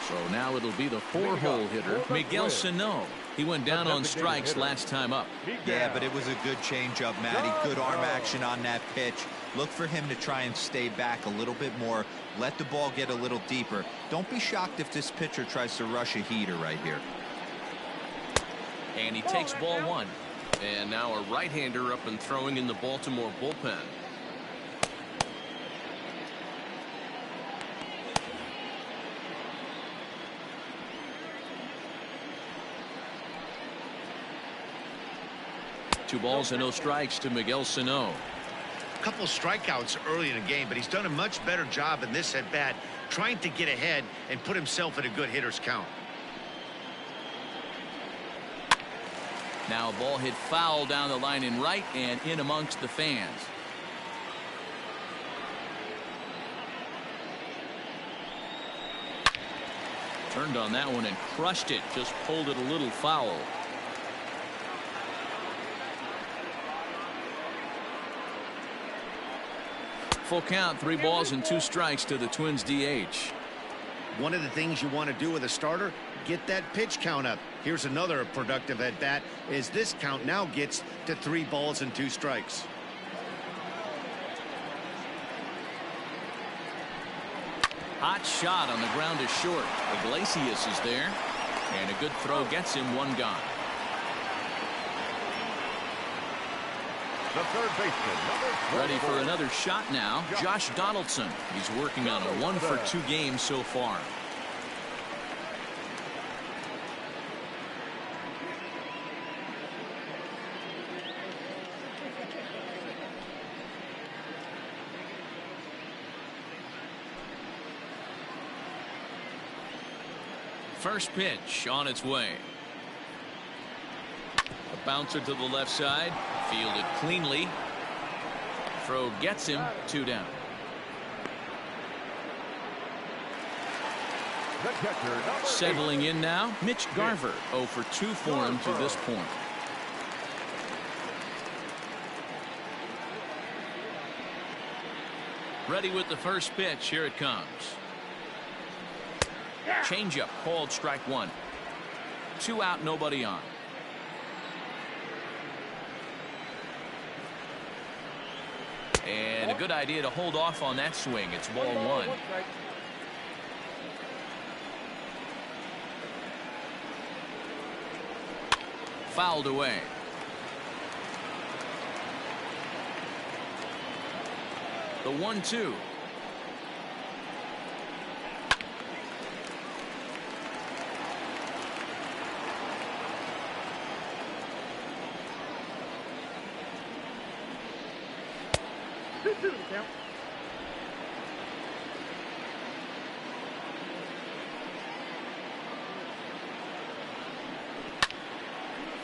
So now it'll be the 4-hole hitter, Miguel Sano. He went down on strikes last time up. Yeah, but it was a good changeup, Matty. Good arm action on that pitch. Look for him to try and stay back a little bit more. Let the ball get a little deeper. Don't be shocked if this pitcher tries to rush a heater right here. And he takes ball 1. And now a right-hander up and throwing in the Baltimore bullpen. Two balls and no strikes to Miguel Sano. A couple strikeouts early in the game, but he's done a much better job in this at bat, trying to get ahead and put himself in a good hitter's count. Now a ball hit foul down the line in right and in amongst the fans. Turned on that one and crushed it. Just pulled it a little foul. Full count, 3 balls and 2 strikes to the Twins DH. One of the things you want to do with a starter, get that pitch count up. Here's another productive at bat as this count now gets to 3 balls and 2 strikes. Hot shot on the ground is short. Iglesias is there, and a good throw gets him 1 gone. The third baseman, Ready for another shot now. Josh Donaldson. He's working on a 1 for 2 game so far. First pitch on its way. A bouncer to the left side. Fielded cleanly. Throw gets him. 2 down. Settling in now, Mitch Garver. 0 for 2 for him to this point. Ready with the first pitch. Here it comes. Changeup called strike 1. 2 out, nobody on. And a good idea to hold off on that swing. It's ball 1. Fouled away. The 1-2.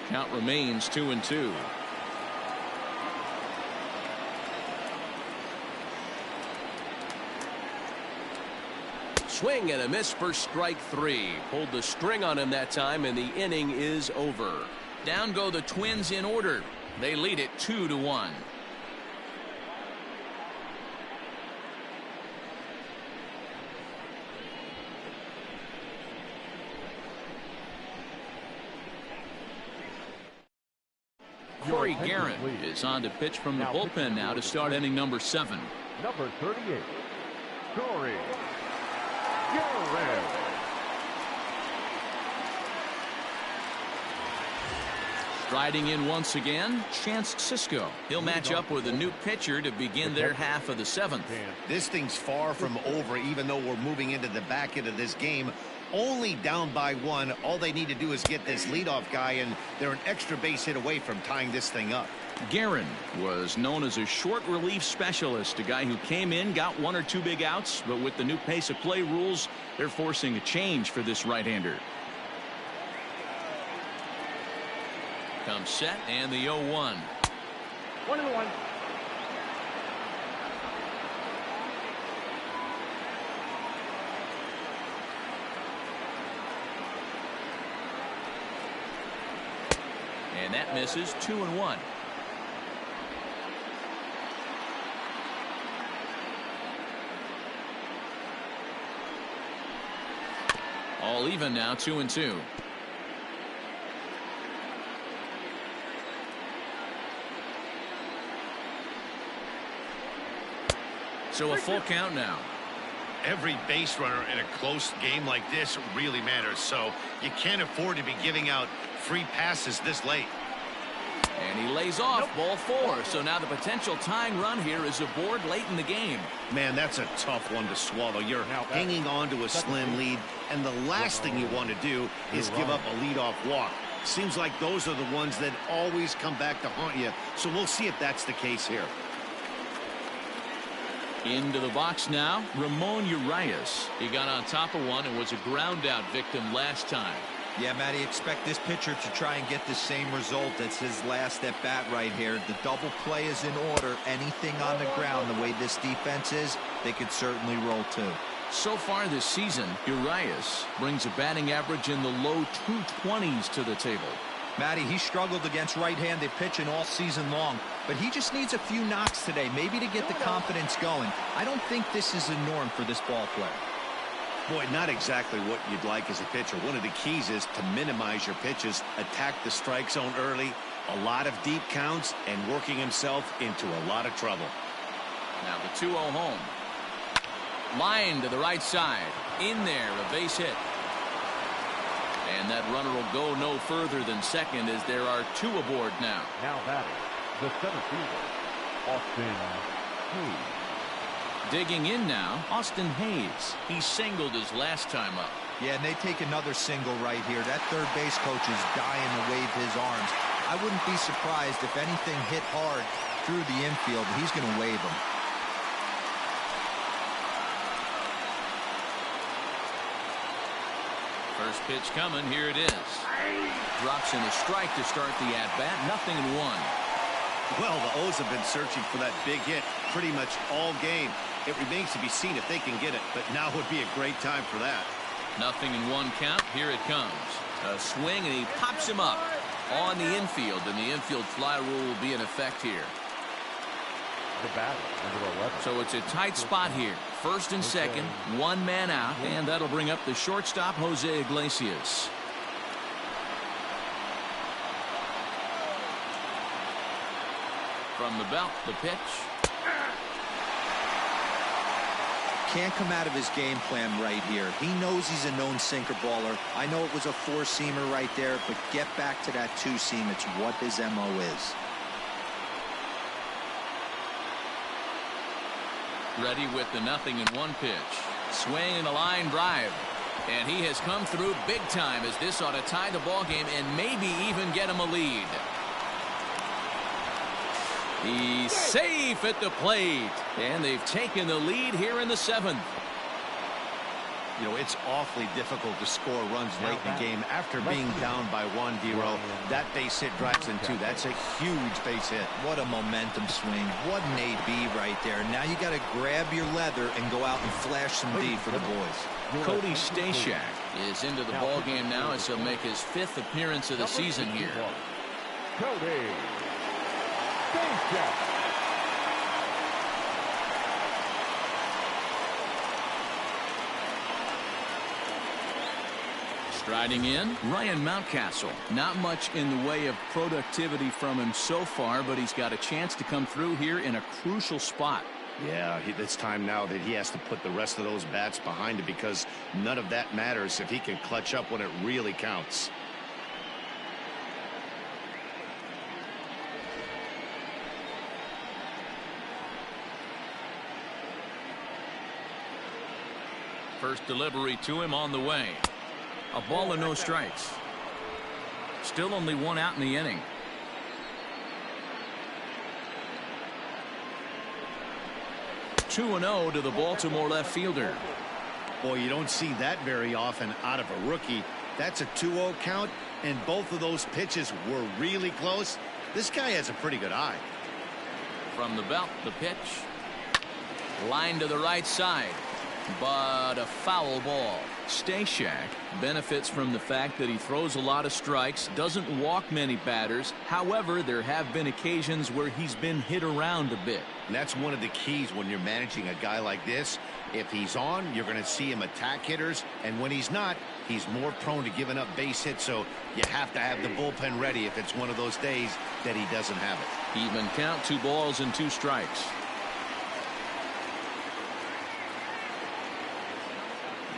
Count remains 2-2. Swing and a miss for strike 3. Pulled the string on him that time, and the inning is over. Down go the Twins in order. They lead it 2-1. Corey Garrett is on to pitch from the bullpen now to start inning number 7. Number 38, Corey Garrett. Striding in once again, Chance Sisco. He'll match up with a new pitcher to begin their half of the 7th. This thing's far from over, even though we're moving into the back end of this game. Only down by 1. All they need to do is get this leadoff guy, and they're an extra base hit away from tying this thing up. Guerin was known as a short relief specialist, a guy who came in, got 1 or 2 big outs, but with the new pace of play rules, they're forcing a change for this right-hander. Comes set, and the 0-1. 1-1. And that misses. 2-1. All even now. 2-2. So a full count now. Every base runner in a close game like this really matters, so you can't afford to be giving out free passes this late. And he lays off. Ball 4. So now the potential tying run here is aboard late in the game. Man, that's a tough one to swallow. You're hanging on to a slim lead, and the last thing you want to do is give up a leadoff walk. Seems like those are the ones that always come back to haunt you, so we'll see if that's the case here. Into the box now, Ramon Urias. He got on top of one and was a ground out victim last time. Yeah, Matty, expect this pitcher to try and get the same result as his last at bat right here. The double play is in order. Anything on the ground, the way this defense is, they could certainly roll too. So far this season, Urias brings a batting average in the low 220s to the table. Matty, he struggled against right-handed pitching all season long, but he just needs a few knocks today, maybe to get the confidence going. I don't think this is a norm for this ball player. Boy, not exactly what you'd like as a pitcher. One of the keys is to minimize your pitches, attack the strike zone early, a lot of deep counts, and working himself into a lot of trouble. Now the 2-0 home. Line to the right side. In there, a base hit. And that runner will go no further than second as there are 2 aboard now. Now batting, the center fielder, Austin Hayes. Digging in now, Austin Hayes. He singled his last time up. Yeah, and they take another single right here. That third base coach is dying to wave his arms. I wouldn't be surprised if anything hit hard through the infield. He's going to wave them. First pitch coming. Here it is. Drops in a strike to start the at-bat. 0-1. Well, the O's have been searching for that big hit pretty much all game. It remains to be seen if they can get it, but now would be a great time for that. 0-1 count. Here it comes. A swing, and he pops him up on the infield, and the infield fly rule will be in effect here. The batter, number 11. So it's a tight spot here. First and second, one man out, and that'll bring up the shortstop, Jose Iglesias. From the belt, the pitch. Can't come out of his game plan right here. He knows he's a known sinker baller. I know it was a four-seamer right there, but get back to that two-seam. It's what his MO is. Ready with the 0-1 pitch. Swing and a line drive. And he has come through big time, as this ought to tie the ball game and maybe even get him a lead. He's safe at the plate, and they've taken the lead here in the 7th. You know, it's awfully difficult to score runs late in the game after being down by 1, D-Row. That base hit drives in 2. That's a huge base hit. What a momentum swing. What an AB right there. Now you got to grab your leather and go out and flash some D for the boys. Cody Stashak is into the ball game now, as he'll make his 5th appearance of the season here. Cody Stashak. Striding in, Ryan Mountcastle. Not much in the way of productivity from him so far, but he's got a chance to come through here in a crucial spot. Yeah, it's time now that he has to put the rest of those bats behind it, because none of that matters if he can clutch up when it really counts. First delivery to him on the way. A ball and no strikes. Still only one out in the inning. Two 2-0 to the Baltimore left fielder. Boy, you don't see that very often out of a rookie. That's a 2-0 count, and both of those pitches were really close. This guy has a pretty good eye. From the belt, the pitch. Line to the right side, but a foul ball. Stashak benefits from the fact that he throws a lot of strikes, doesn't walk many batters. However, there have been occasions where he's been hit around a bit. And that's one of the keys when you're managing a guy like this. If he's on, you're going to see him attack hitters, and when he's not, he's more prone to giving up base hits, so you have to have the bullpen ready if it's one of those days that he doesn't have it. Even count, 2 balls and 2 strikes.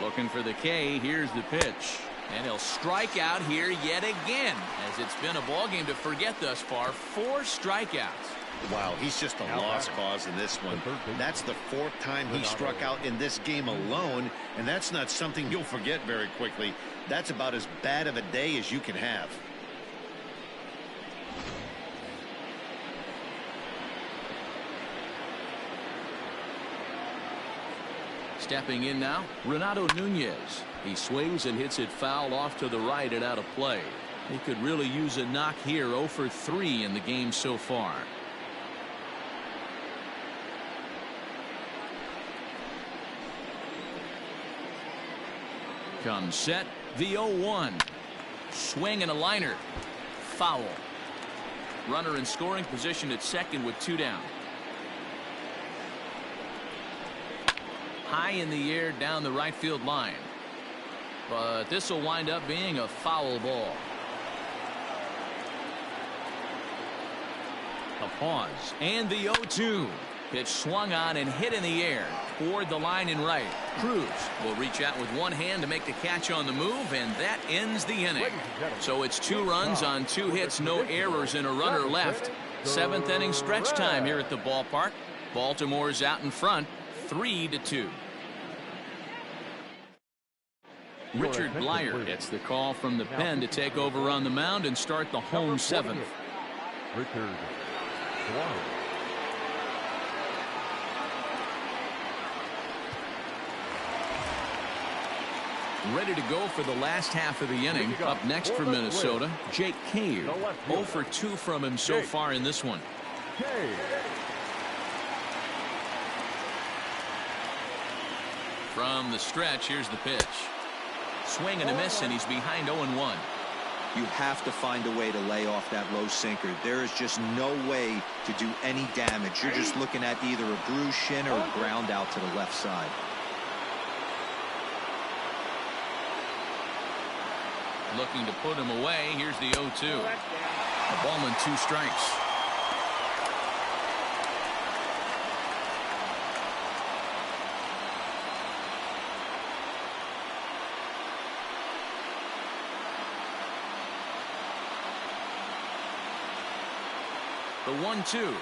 Looking for the K. Here's the pitch. And he'll strike out here yet again, as it's been a ball game to forget thus far. 4 strikeouts. Wow, he's just a lost cause in this one. That's the 4th time he struck out in this game alone, and that's not something you'll forget very quickly. That's about as bad of a day as you can have. Stepping in now, Renato Nunez. He swings and hits it foul off to the right and out of play. He could really use a knock here. 0 for 3 in the game so far. Comes set, the 0-1. Swing and a liner. Foul. Runner in scoring position at second with 2 down. High in the air down the right field line. But this will wind up being a foul ball. A pause. And the 0-2. Pitch swung on and hit in the air toward the line and right. Cruz will reach out with one hand to make the catch on the move, and that ends the inning. So it's 2 runs on 2 hits, no errors, and a runner left. 7th inning stretch time here at the ballpark. Baltimore's out in front, 3-2. Richard Blyer gets the call from the pen to take over on the mound and start the home 7th. Richard Blyer. Ready to go for the last half of the inning. Up next for Minnesota, Jake Cave. 0 for 2 from him so far in this one. From the stretch, here's the pitch. Swing and a miss, and he's behind 0-1. You have to find a way to lay off that low sinker. There is just no way to do any damage. You're just looking at either a bruised shin or a ground out to the left side. Looking to put him away. Here's the 0-2. A ball and 2 strikes. The 1-2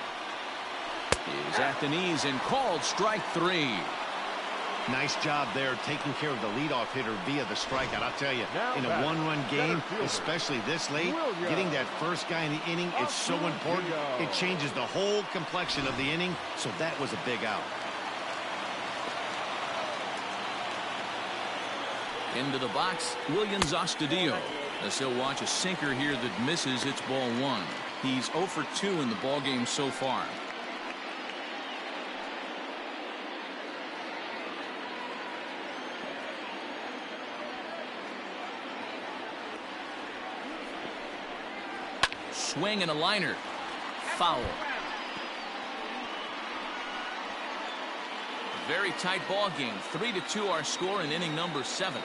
is at the knees and called strike 3. Nice job there taking care of the leadoff hitter via the strikeout. I'll tell you, in a one-run game, especially this late, getting that first guy in the inning is so important. It changes the whole complexion of the inning, so that was a big out. Into the box, Williams Astudillo. As he'll watch a sinker here that misses. It's ball 1. He's 0 for 2 in the ballgame so far. Swing and a liner. Foul. Very tight ball game. 3-2 our score in inning number 7.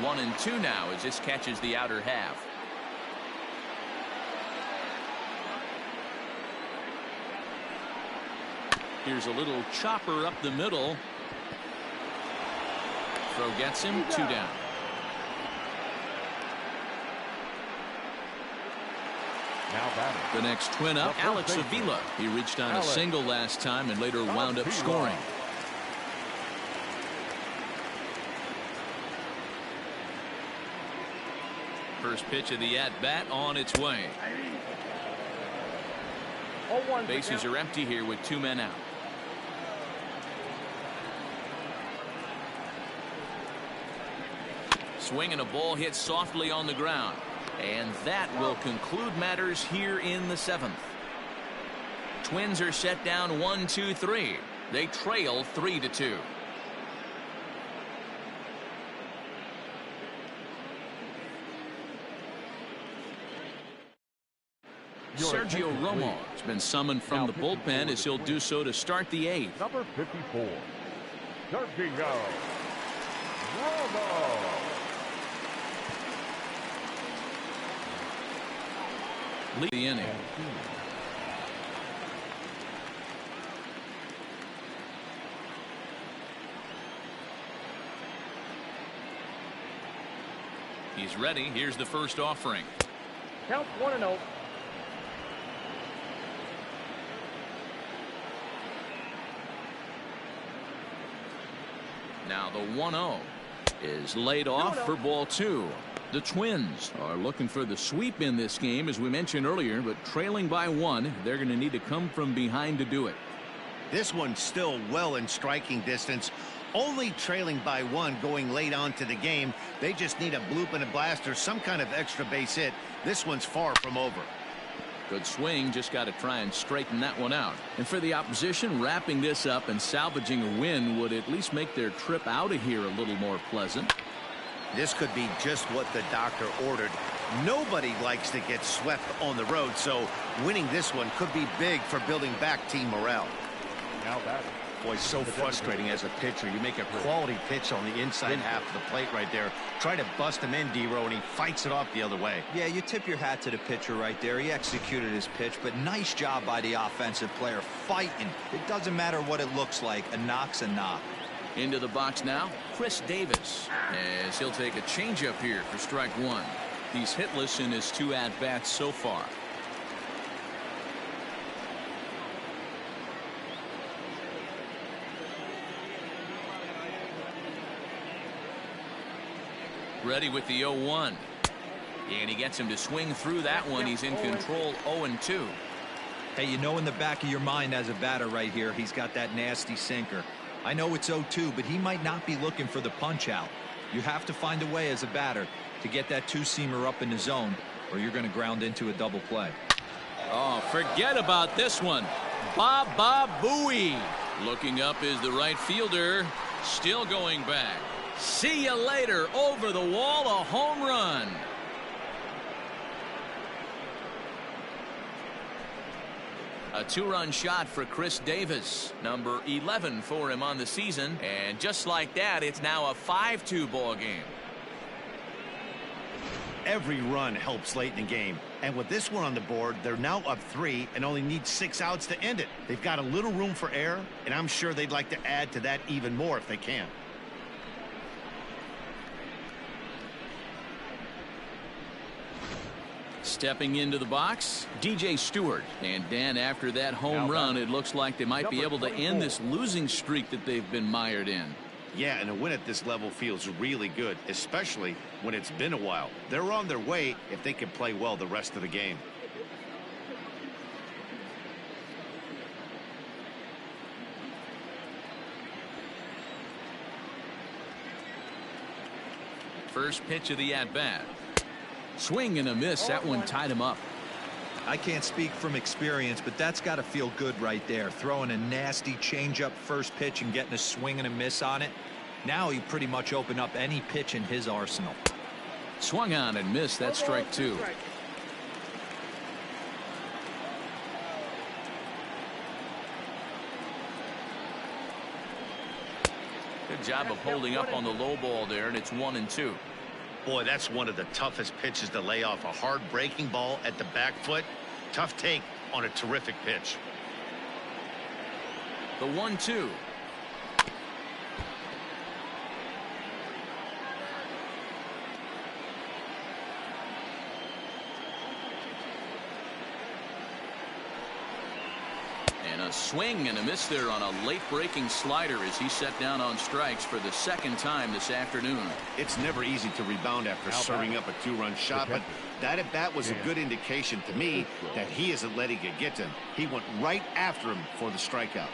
1-2 now as this catches the outer half. Here's a little chopper up the middle. Throw gets him. 2 down. The next twin up, Alex Avila. He reached on a single last time and later wound up scoring. First pitch of the at-bat on its way. Bases are empty here with 2 men out. Swing and a ball hit softly on the ground. And that will conclude matters here in the 7th. Twins are set down 1-2-3. They trail 3-2. Sergio Romo has been summoned from the bullpen as he'll do so to start the 8th. Number 54, Sergio Romo. Lead the inning. He's ready. Here's the first offering. Count 1-0. Now the 1-0 is laid off for ball 2. The Twins are looking for the sweep in this game, as we mentioned earlier, but trailing by 1, they're going to need to come from behind to do it. This one's still well in striking distance. Only trailing by 1 going late on to the game. They just need a bloop and a blast or some kind of extra base hit. This one's far from over. Good swing, just got to try and straighten that one out. And for the opposition, wrapping this up and salvaging a win would at least make their trip out of here a little more pleasant. This could be just what the doctor ordered. Nobody likes to get swept on the road, so winning this one could be big for building back team morale. Now that. Boy, so frustrating as a pitcher. You make a quality pitch on the inside half of the plate right there. Try to bust him in, D-Row, and he fights it off the other way. Yeah, you tip your hat to the pitcher right there. He executed his pitch, but nice job by the offensive player fighting. It doesn't matter what it looks like. A knock's a knock. Into the box now, Chris Davis, as he'll take a changeup here for strike 1. He's hitless in his 2 at-bats so far. Ready with the 0-1. And he gets him to swing through that one. He's in control 0-2. Hey, you know in the back of your mind as a batter right here, he's got that nasty sinker. I know it's 0-2, but he might not be looking for the punch out. You have to find a way as a batter to get that two-seamer up in the zone, or you're going to ground into a double play. Oh, forget about this one. Baba Booey. Looking up is the right fielder. Still going back. See you later. Over the wall, a home run. A two-run shot for Chris Davis, number 11 for him on the season, and just like that, it's now a 5-2 ball game. Every run helps late in the game, and with this one on the board, they're now up 3 and only need 6 outs to end it. They've got a little room for error, and I'm sure they'd like to add to that even more if they can. Stepping into the box, DJ Stewart. And Dan, after that home run, it looks like they might be able to end this losing streak that they've been mired in. Yeah, and a win at this level feels really good, especially when it's been a while. They're on their way if they can play well the rest of the game. First pitch of the at-bat. Swing and a miss. That one tied him up. I can't speak from experience, but that's got to feel good right there. Throwing a nasty changeup first pitch and getting a swing and a miss on it. Now he pretty much opened up any pitch in his arsenal. Swung on and missed. That's strike 2. Good job of holding up on the low ball there, and it's 1-2. Boy, that's one of the toughest pitches to lay off. A hard breaking ball at the back foot. Tough take on a terrific pitch. The 1-2. And a swing and a miss there on a late breaking slider as he set down on strikes for the second time this afternoon. It's never easy to rebound after serving up a 2-run shot, but that at bat was a good indication to me that he isn't letting it get to him. He went right after him for the strikeout.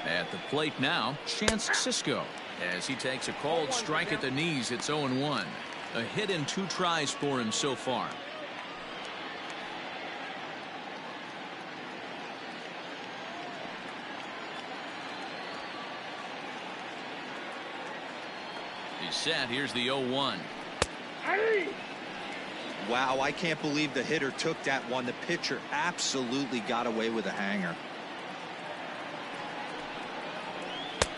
At the plate now, Chance Cisco. As he takes a called strike at the knees, it's 0-1. A hit in 2 tries for him so far. He's set. Here's the 0-1. Wow, I can't believe the hitter took that one. The pitcher absolutely got away with a hanger.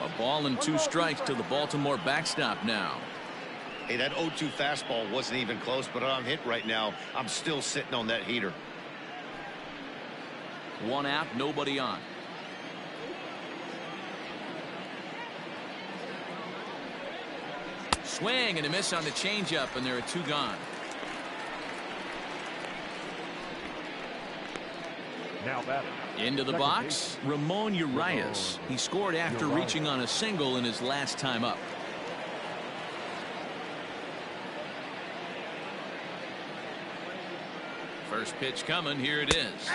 A ball and 2 strikes to the Baltimore backstop now. Hey, that 0-2 fastball wasn't even close, but I'm hit right now. I'm still sitting on that heater. 1 out, nobody on. Swing and a miss on the changeup, and there are 2 gone. Now batting. Into the box, Ramon Urias. He scored after reaching on a single in his last time up. First pitch coming. Here it is.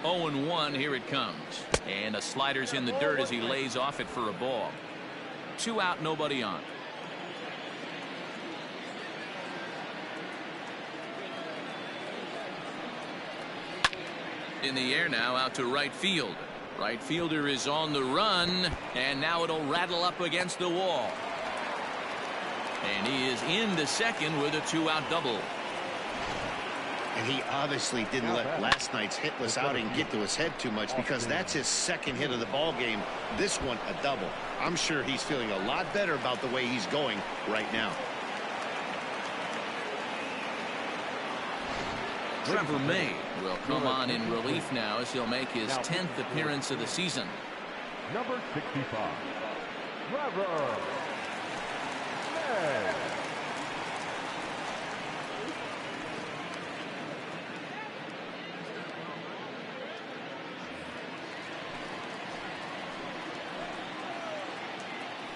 Oh, 0-1. Here it comes. And a slider's in the dirt as he lays off it for a ball. 2 out, nobody on. In the air now, out to right field. Right fielder is on the run, and now it'll rattle up against the wall. And he is into second with a 2-out double. And he obviously didn't let last night's hitless outing get to his head too much, because that's his second hit of the ball game. This one a double. I'm sure he's feeling a lot better about the way he's going right now. Trevor May will come on in relief now as he'll make his 10th appearance of the season. Number 65, Trevor May.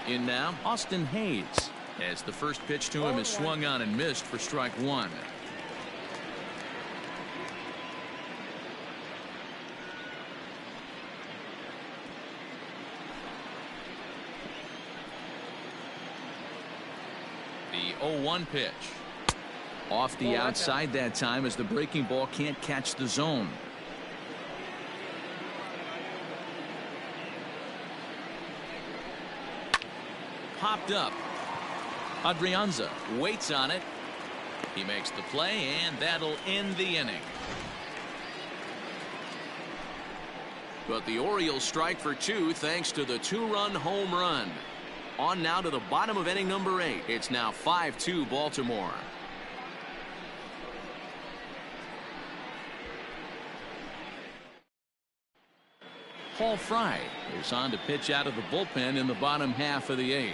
In now, Austin Hayes, as the first pitch to him is swung on and missed for strike one. The 0-1 pitch. Off the outside that time as the breaking ball can't catch the zone. Popped up. Adrianza waits on it. He makes the play, and that'll end the inning. But the Orioles strike for two thanks to the two-run home run. On now to the bottom of inning number 8. It's now 5-2 Baltimore. Paul Fry is on to pitch out of the bullpen in the bottom half of the 8th.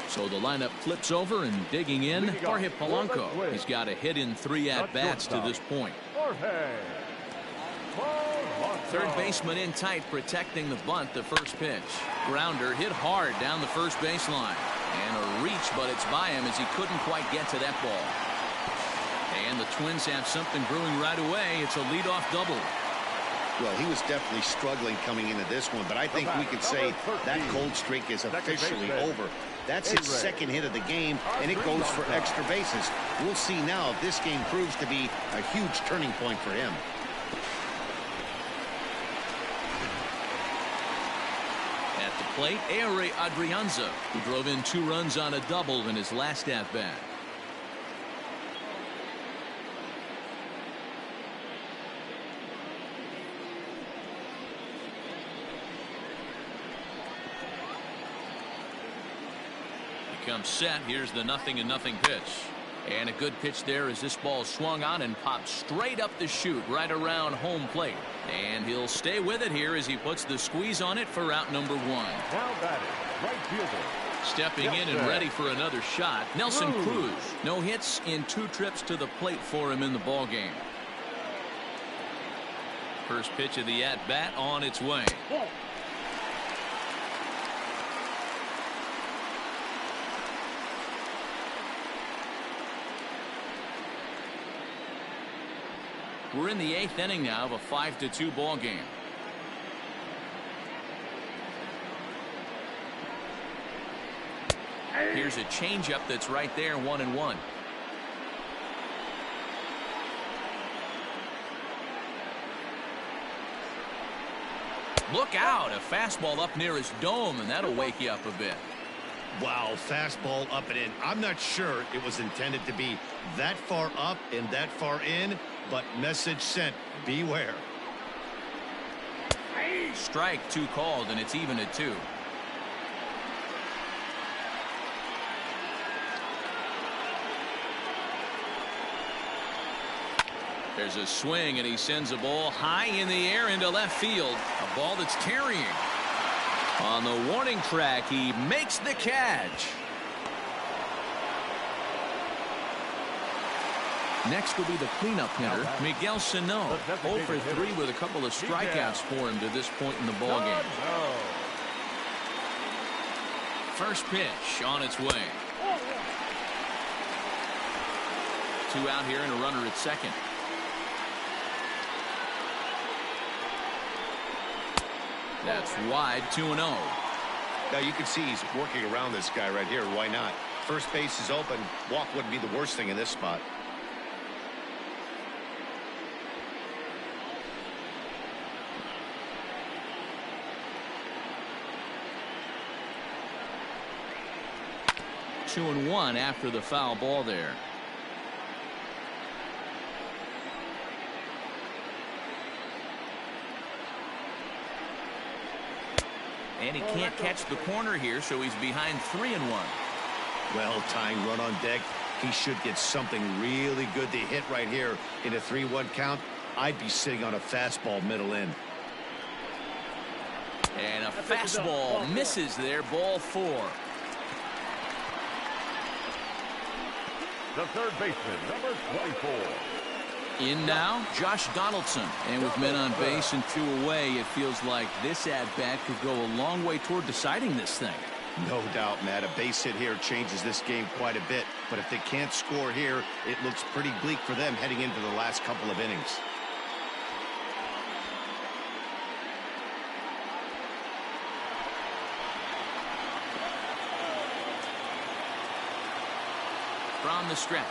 So the lineup flips over, and digging in, Jorge Polanco. He's got a hit in 3 at-bats to this point. Third baseman in tight, protecting the bunt. The first pitch. Grounder hit hard down the first baseline. And a reach, but it's by him as he couldn't quite get to that ball. And the Twins have something brewing right away. It's a leadoff double. Well, he was definitely struggling coming into this one, but I think we could say that cold streak is officially over. That's his second hit of the game, and it goes for extra bases. We'll see now if this game proves to be a huge turning point for him. At the plate, Ehire Adrianza, who drove in 2 runs on a double in his last at-bat. Comes set. Here's the 0-0 pitch, and a good pitch there as this ball swung on and popped straight up the chute right around home plate, and he'll stay with it here as he puts the squeeze on it for out number 1. Now batting, right fielder. Stepping in and ready for another shot, Nelson Cruz. No hits in 2 trips to the plate for him in the ball game. First pitch of the at bat on its way. We're in the 8th inning now of a 5-2 ball game. Here's a changeup that's right there, 1-1. Look out, a fastball up near his dome, and that'll wake you up a bit. Wow, fastball up and in. I'm not sure it was intended to be that far up and that far in, but message sent, beware. Strike 2 called, and it's even at 2. There's a swing, and he sends a ball high in the air into left field. A ball that's carrying. On the warning track, he makes the catch. Next will be the cleanup hitter, Miguel Sano. 0 for 3 with a couple of strikeouts for him to this point in the ballgame. First pitch on its way. 2 out here and a runner at second. That's wide, 2-0. Now you can see he's working around this guy right here. Why not? First base is open. Walk wouldn't be the worst thing in this spot. Two and 1 after the foul ball there. And he can't catch the corner here, so he's behind 3-1. Well, tying run on deck. He should get something really good to hit right here in a 3-1 count. I'd be sitting on a fastball middle in. And a fastball misses there, ball 4. the third baseman, number 24. In now, Josh Donaldson. And with men on base and 2 away, it feels like this at-bat could go a long way toward deciding this thing. No doubt, Matt. A base hit here changes this game quite a bit. But if they can't score here, it looks pretty bleak for them heading into the last couple of innings. From the stretch.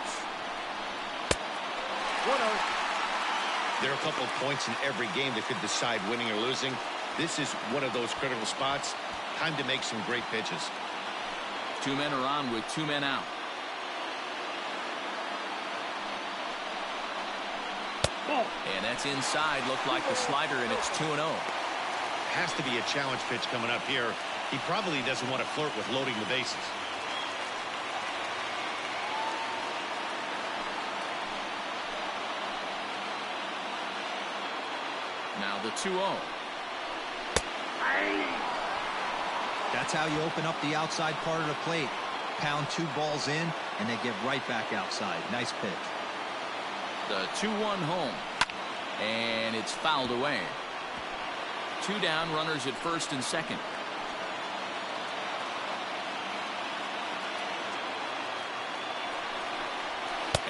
There are a couple of points in every game that could decide winning or losing. This is one of those critical spots. Time to make some great pitches. 2 men are on with 2 men out. And that's inside. Looked like the slider, and it's 2-0. Has to be a challenge pitch coming up here. He probably doesn't want to flirt with loading the bases. Now the 2-0. That's how you open up the outside part of the plate. Pound 2 balls in, and they get right back outside. Nice pitch. The 2-1 home. And it's fouled away. 2 down, runners at first and second.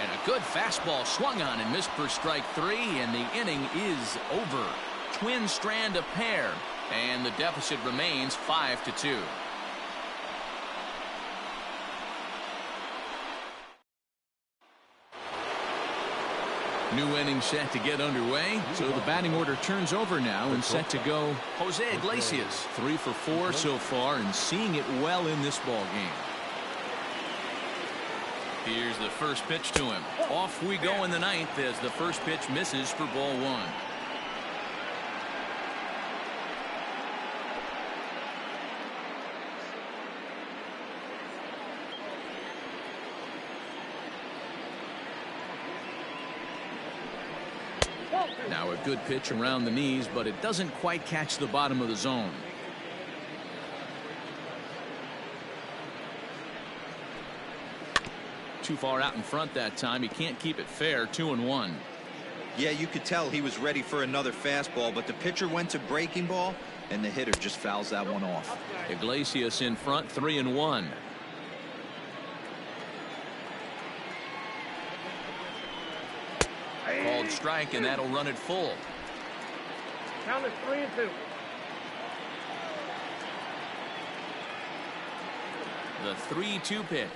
And a good fastball swung on and missed for strike 3, and the inning is over. Twins strand a pair, and the deficit remains 5-2. New inning set to get underway, so the batting order turns over now and set to go Jose Iglesias. 3 for 4 so far and seeing it well in this ball game. Here's the first pitch to him. Off we go in the 9th as the first pitch misses for ball 1. Now a good pitch around the knees, but it doesn't quite catch the bottom of the zone. Too far out in front that time. He can't keep it fair. 2-1. Yeah, you could tell he was ready for another fastball, but the pitcher went to breaking ball, and the hitter just fouls that one off. Iglesias in front, 3-1. Called strike, and that'll run it full. Count is 3-2. The 3-2 pitch.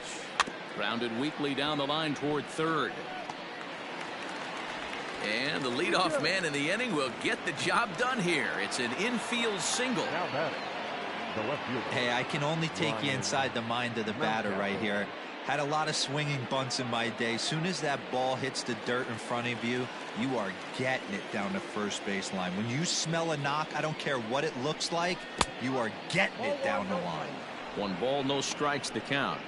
Grounded weakly down the line toward third. And the leadoff man in the inning will get the job done here. It's an infield single. Now batting, the left fielder. Hey, I can only take you inside the mind of the batter right here. Had a lot of swinging bunts in my day. Soon as that ball hits the dirt in front of you, you are getting it down the first base line. When you smell a knock, I don't care what it looks like, you are getting it down the line. 1 ball, no strikes to count.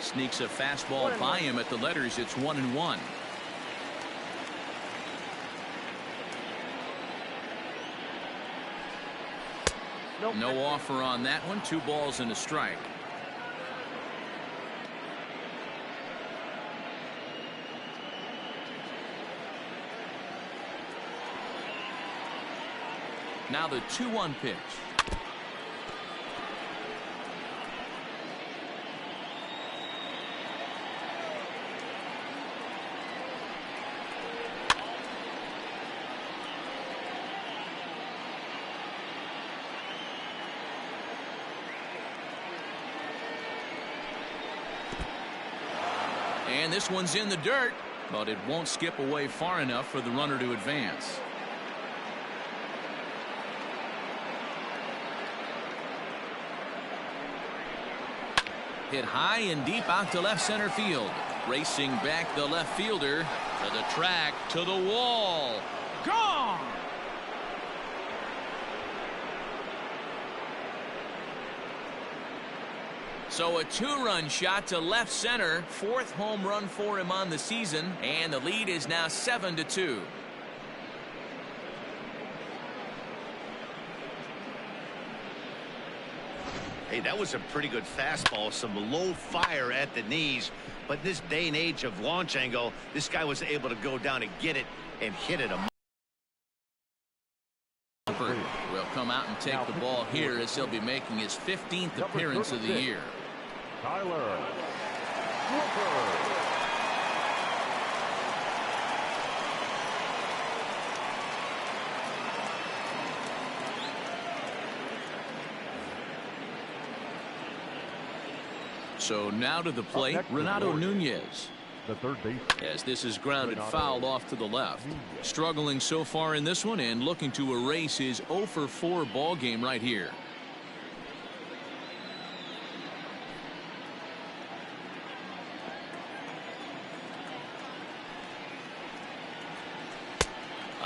Sneaks a fastball by him at the letters. It's 1-1. No offer on that one. 2 balls and a strike. Now the 2-1 pitch. And this one's in the dirt, but it won't skip away far enough for the runner to advance. Hit high and deep out to left center field. Racing back the left fielder to the track, to the wall. Gone! So a 2-run shot to left center. 4th home run for him on the season. And the lead is now 7-2. Hey, that was a pretty good fastball. Some low fire at the knees. But this day and age of launch angle, this guy was able to go down and get it and hit it. Will come out and take the ball here as he'll be making his 15th appearance of the year. Tyler. So now to the plate, Renato Nunez. The third base. As this is grounded foul off to the left. Struggling so far in this one and looking to erase his 0 for 4 ball game right here.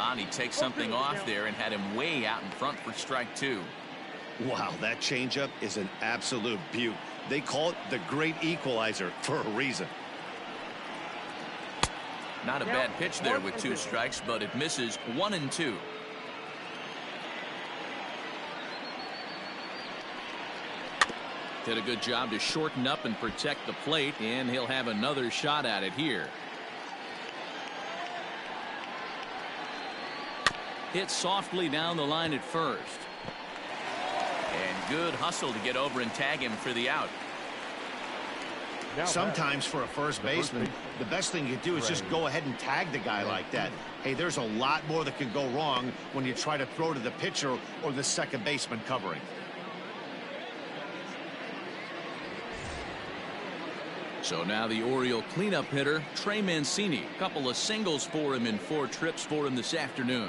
And he takes something off there and had him way out in front for strike 2. Wow, that changeup is an absolute beaut. They call it the great equalizer for a reason. Not a bad pitch there with 2 strikes, but it misses 1 and 2. Did a good job to shorten up and protect the plate, and he'll have another shot at it here. Hit softly down the line at first. And good hustle to get over and tag him for the out. Sometimes for a first baseman, the best thing you do is just go ahead and tag the guy like that. Hey, there's a lot more that can go wrong when you try to throw to the pitcher or the second baseman covering. So now the Oriole cleanup hitter, Trey Mancini. A couple of singles for him in 4 trips for him this afternoon.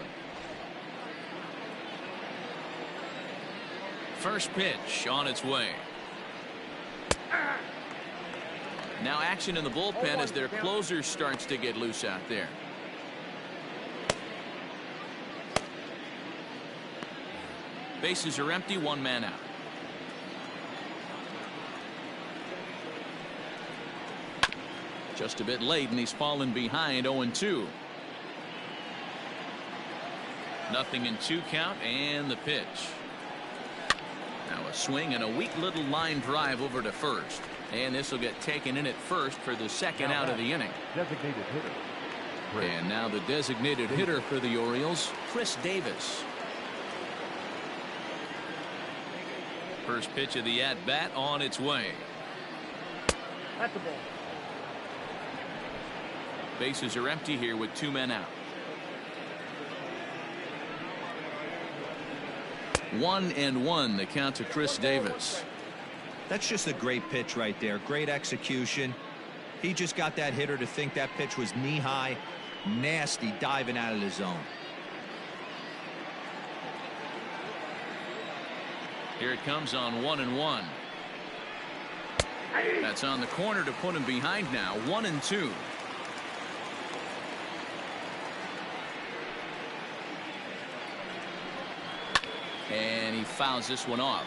First pitch on its way. Now action in the bullpen as their closer starts to get loose out there. Bases are empty, 1 man out. Just a bit late and he's fallen behind 0-2. Nothing in 2 count and the pitch. Now a swing and a weak little line drive over to first. And this will get taken in at first for the second out of the inning. Designated hitter. And now the designated hitter for the Orioles, Chris Davis. First pitch of the at-bat on its way. That's the ball. Bases are empty here with 2 men out. 1-1 the count to Chris Davis. That's just a great pitch right there. Great execution. He just got that hitter to think that pitch was knee-high. Nasty diving out of the zone. Here it comes on 1-1. That's on the corner to put him behind now. 1-2. And he fouls this one off.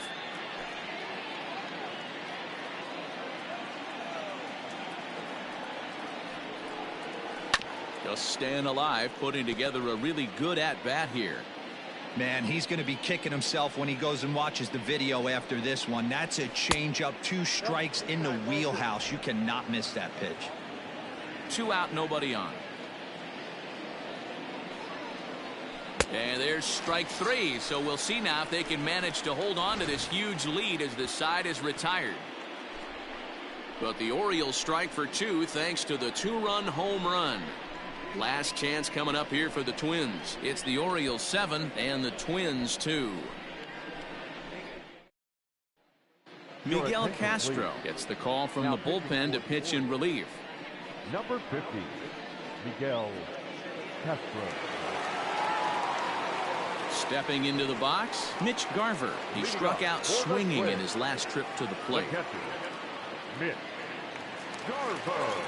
Just staying alive, putting together a really good at-bat here. Man, he's going to be kicking himself when he goes and watches the video after this one. That's a changeup, 2 strikes in the wheelhouse. You cannot miss that pitch. 2 out, nobody on. And there's strike 3. So we'll see now if they can manage to hold on to this huge lead as the side is retired. But the Orioles strike for 2 thanks to the 2-run home run. Last chance coming up here for the Twins. It's the Orioles 7 and the Twins 2. Miguel Castro gets the call from the bullpen to pitch in relief. Number 50, Miguel Castro. Stepping into the box, Mitch Garver. He struck out swinging in his last trip to the plate. Mitch Garver.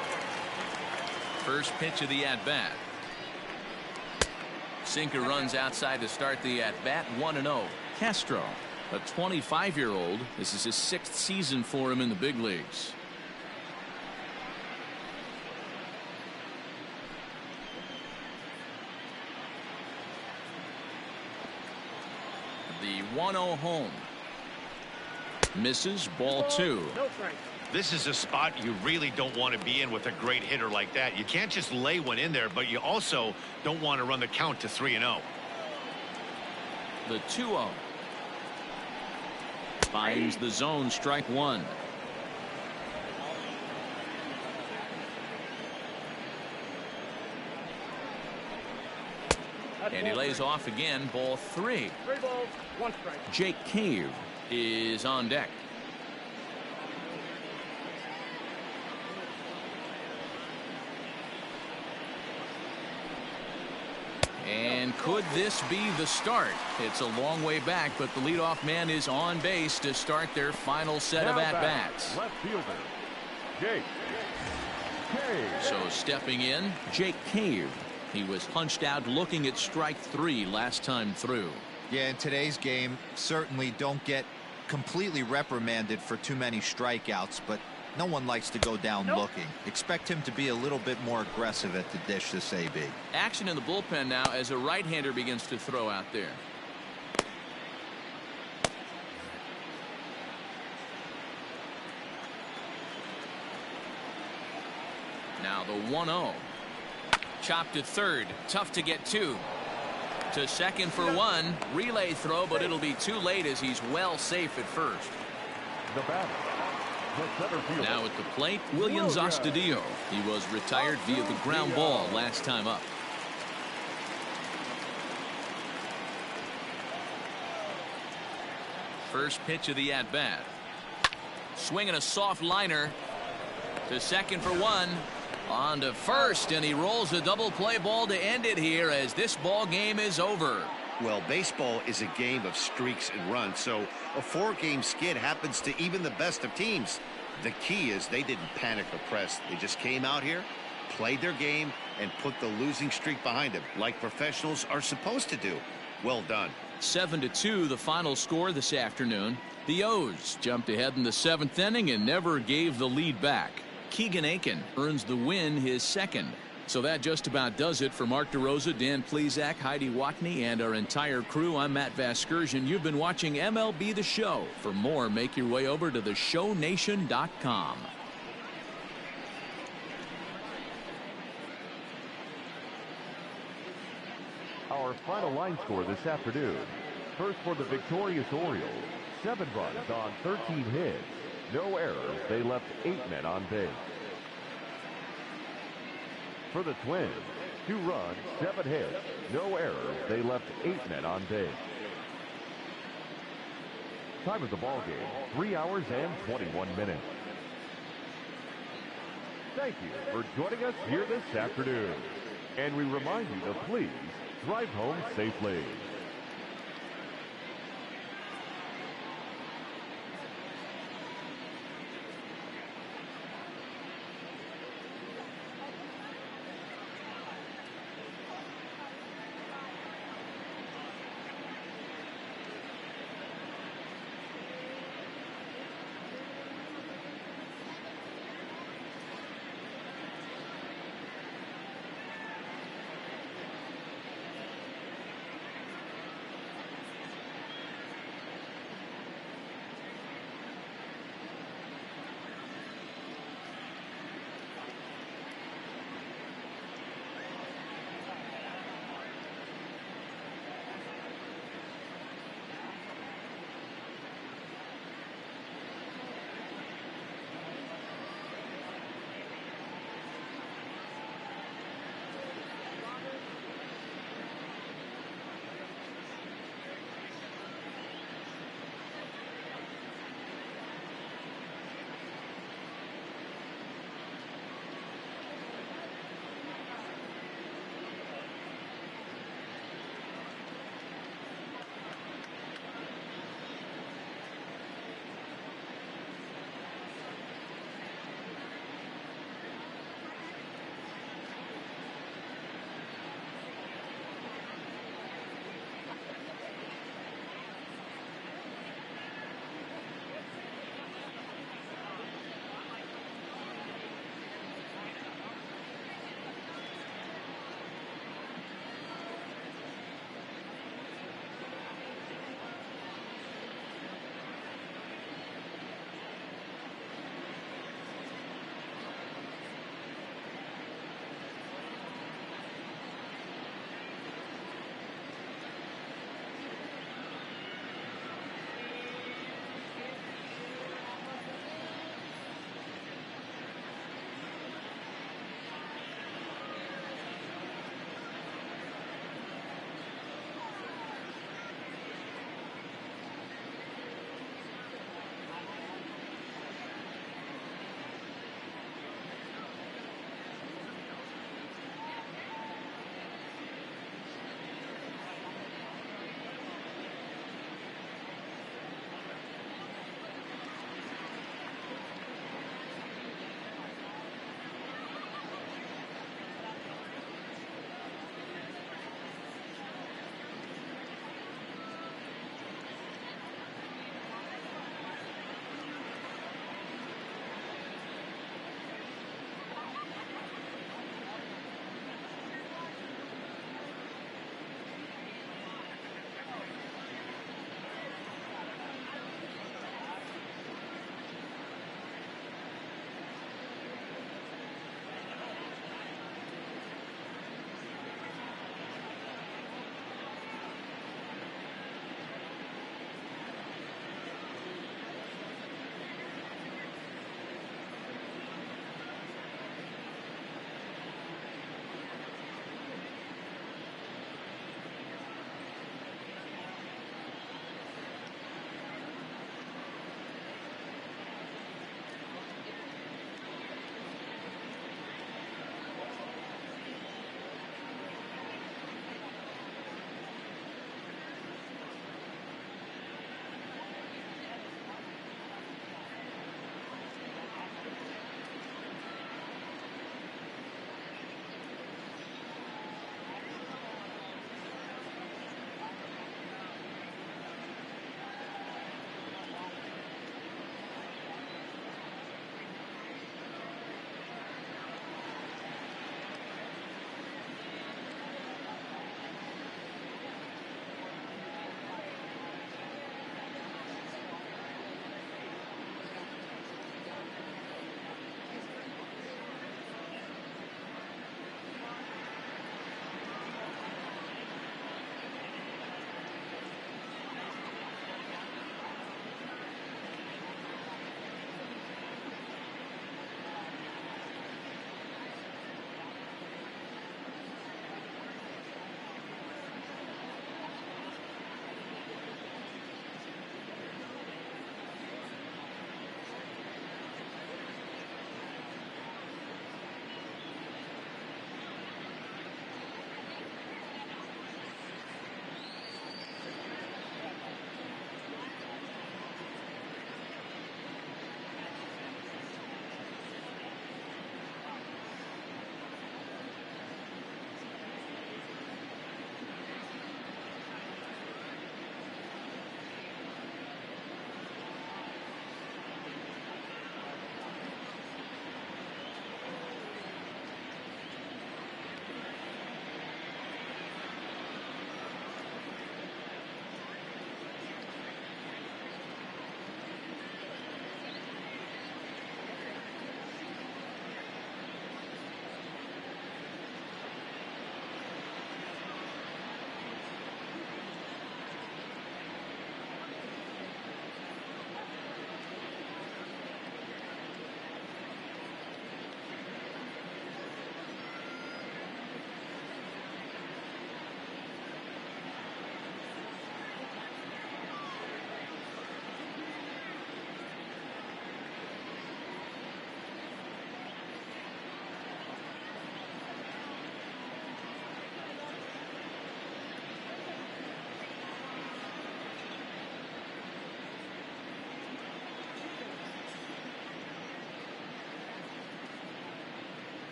First pitch of the at-bat. Sinker runs outside to start the at-bat. 1-0. Castro. A 25-year-old. This is his 6th season for him in the big leagues. The 1-0 home. Misses, ball 2. No strike. This is a spot you really don't want to be in with a great hitter like that. You can't just lay one in there, but you also don't want to run the count to 3-0. The 2-0. Finds the zone, strike 1. And he lays off again, ball 3. 3 balls, 1 strike. Jake Cave is on deck. And could this be the start? It's a long way back, but the leadoff man is on base to start their final set of at-bats. Left fielder, Jake Cave. So stepping in, Jake Cave. He was punched out looking at strike 3 last time through. Yeah, in today's game, certainly don't get completely reprimanded for too many strikeouts, but no one likes to go down looking. Expect him to be a little bit more aggressive at the dish this AB. Action in the bullpen now as a right-hander begins to throw out there. Now the 1-0. Chopped to third. Tough to get to. To second for 1. Relay throw, but it'll be too late as he's well safe at first. The batter, the center fielder. Now at the plate, Williams Astudillo. He was retired via the ground ball last time up. First pitch of the at-bat. Swinging a soft liner. To second for 1. On to first, and he rolls a double play ball to end it here as this ball game is over. Well, baseball is a game of streaks and runs, so a 4-game skid happens to even the best of teams. The key is they didn't panic or press. They just came out here, played their game, and put the losing streak behind them, like professionals are supposed to do. Well done. 7-2 the final score this afternoon. The O's jumped ahead in the 7th inning and never gave the lead back. Keegan Akin earns the win, his 2nd. So that just about does it for Mark DeRosa, Dan Plesac, Heidi Watney, and our entire crew. I'm Matt Vasgersian. You've been watching MLB The Show. For more, make your way over to theshownation.com. Our final line score this afternoon. First for the victorious Orioles, 7 runs on 13 hits. No errors. They left 8 men on base. For the Twins, 2 runs, 7 hits. No errors. They left 8 men on base. Time of the ball game, 3 hours and 21 minutes. Thank you for joining us here this afternoon. And we remind you to please drive home safely.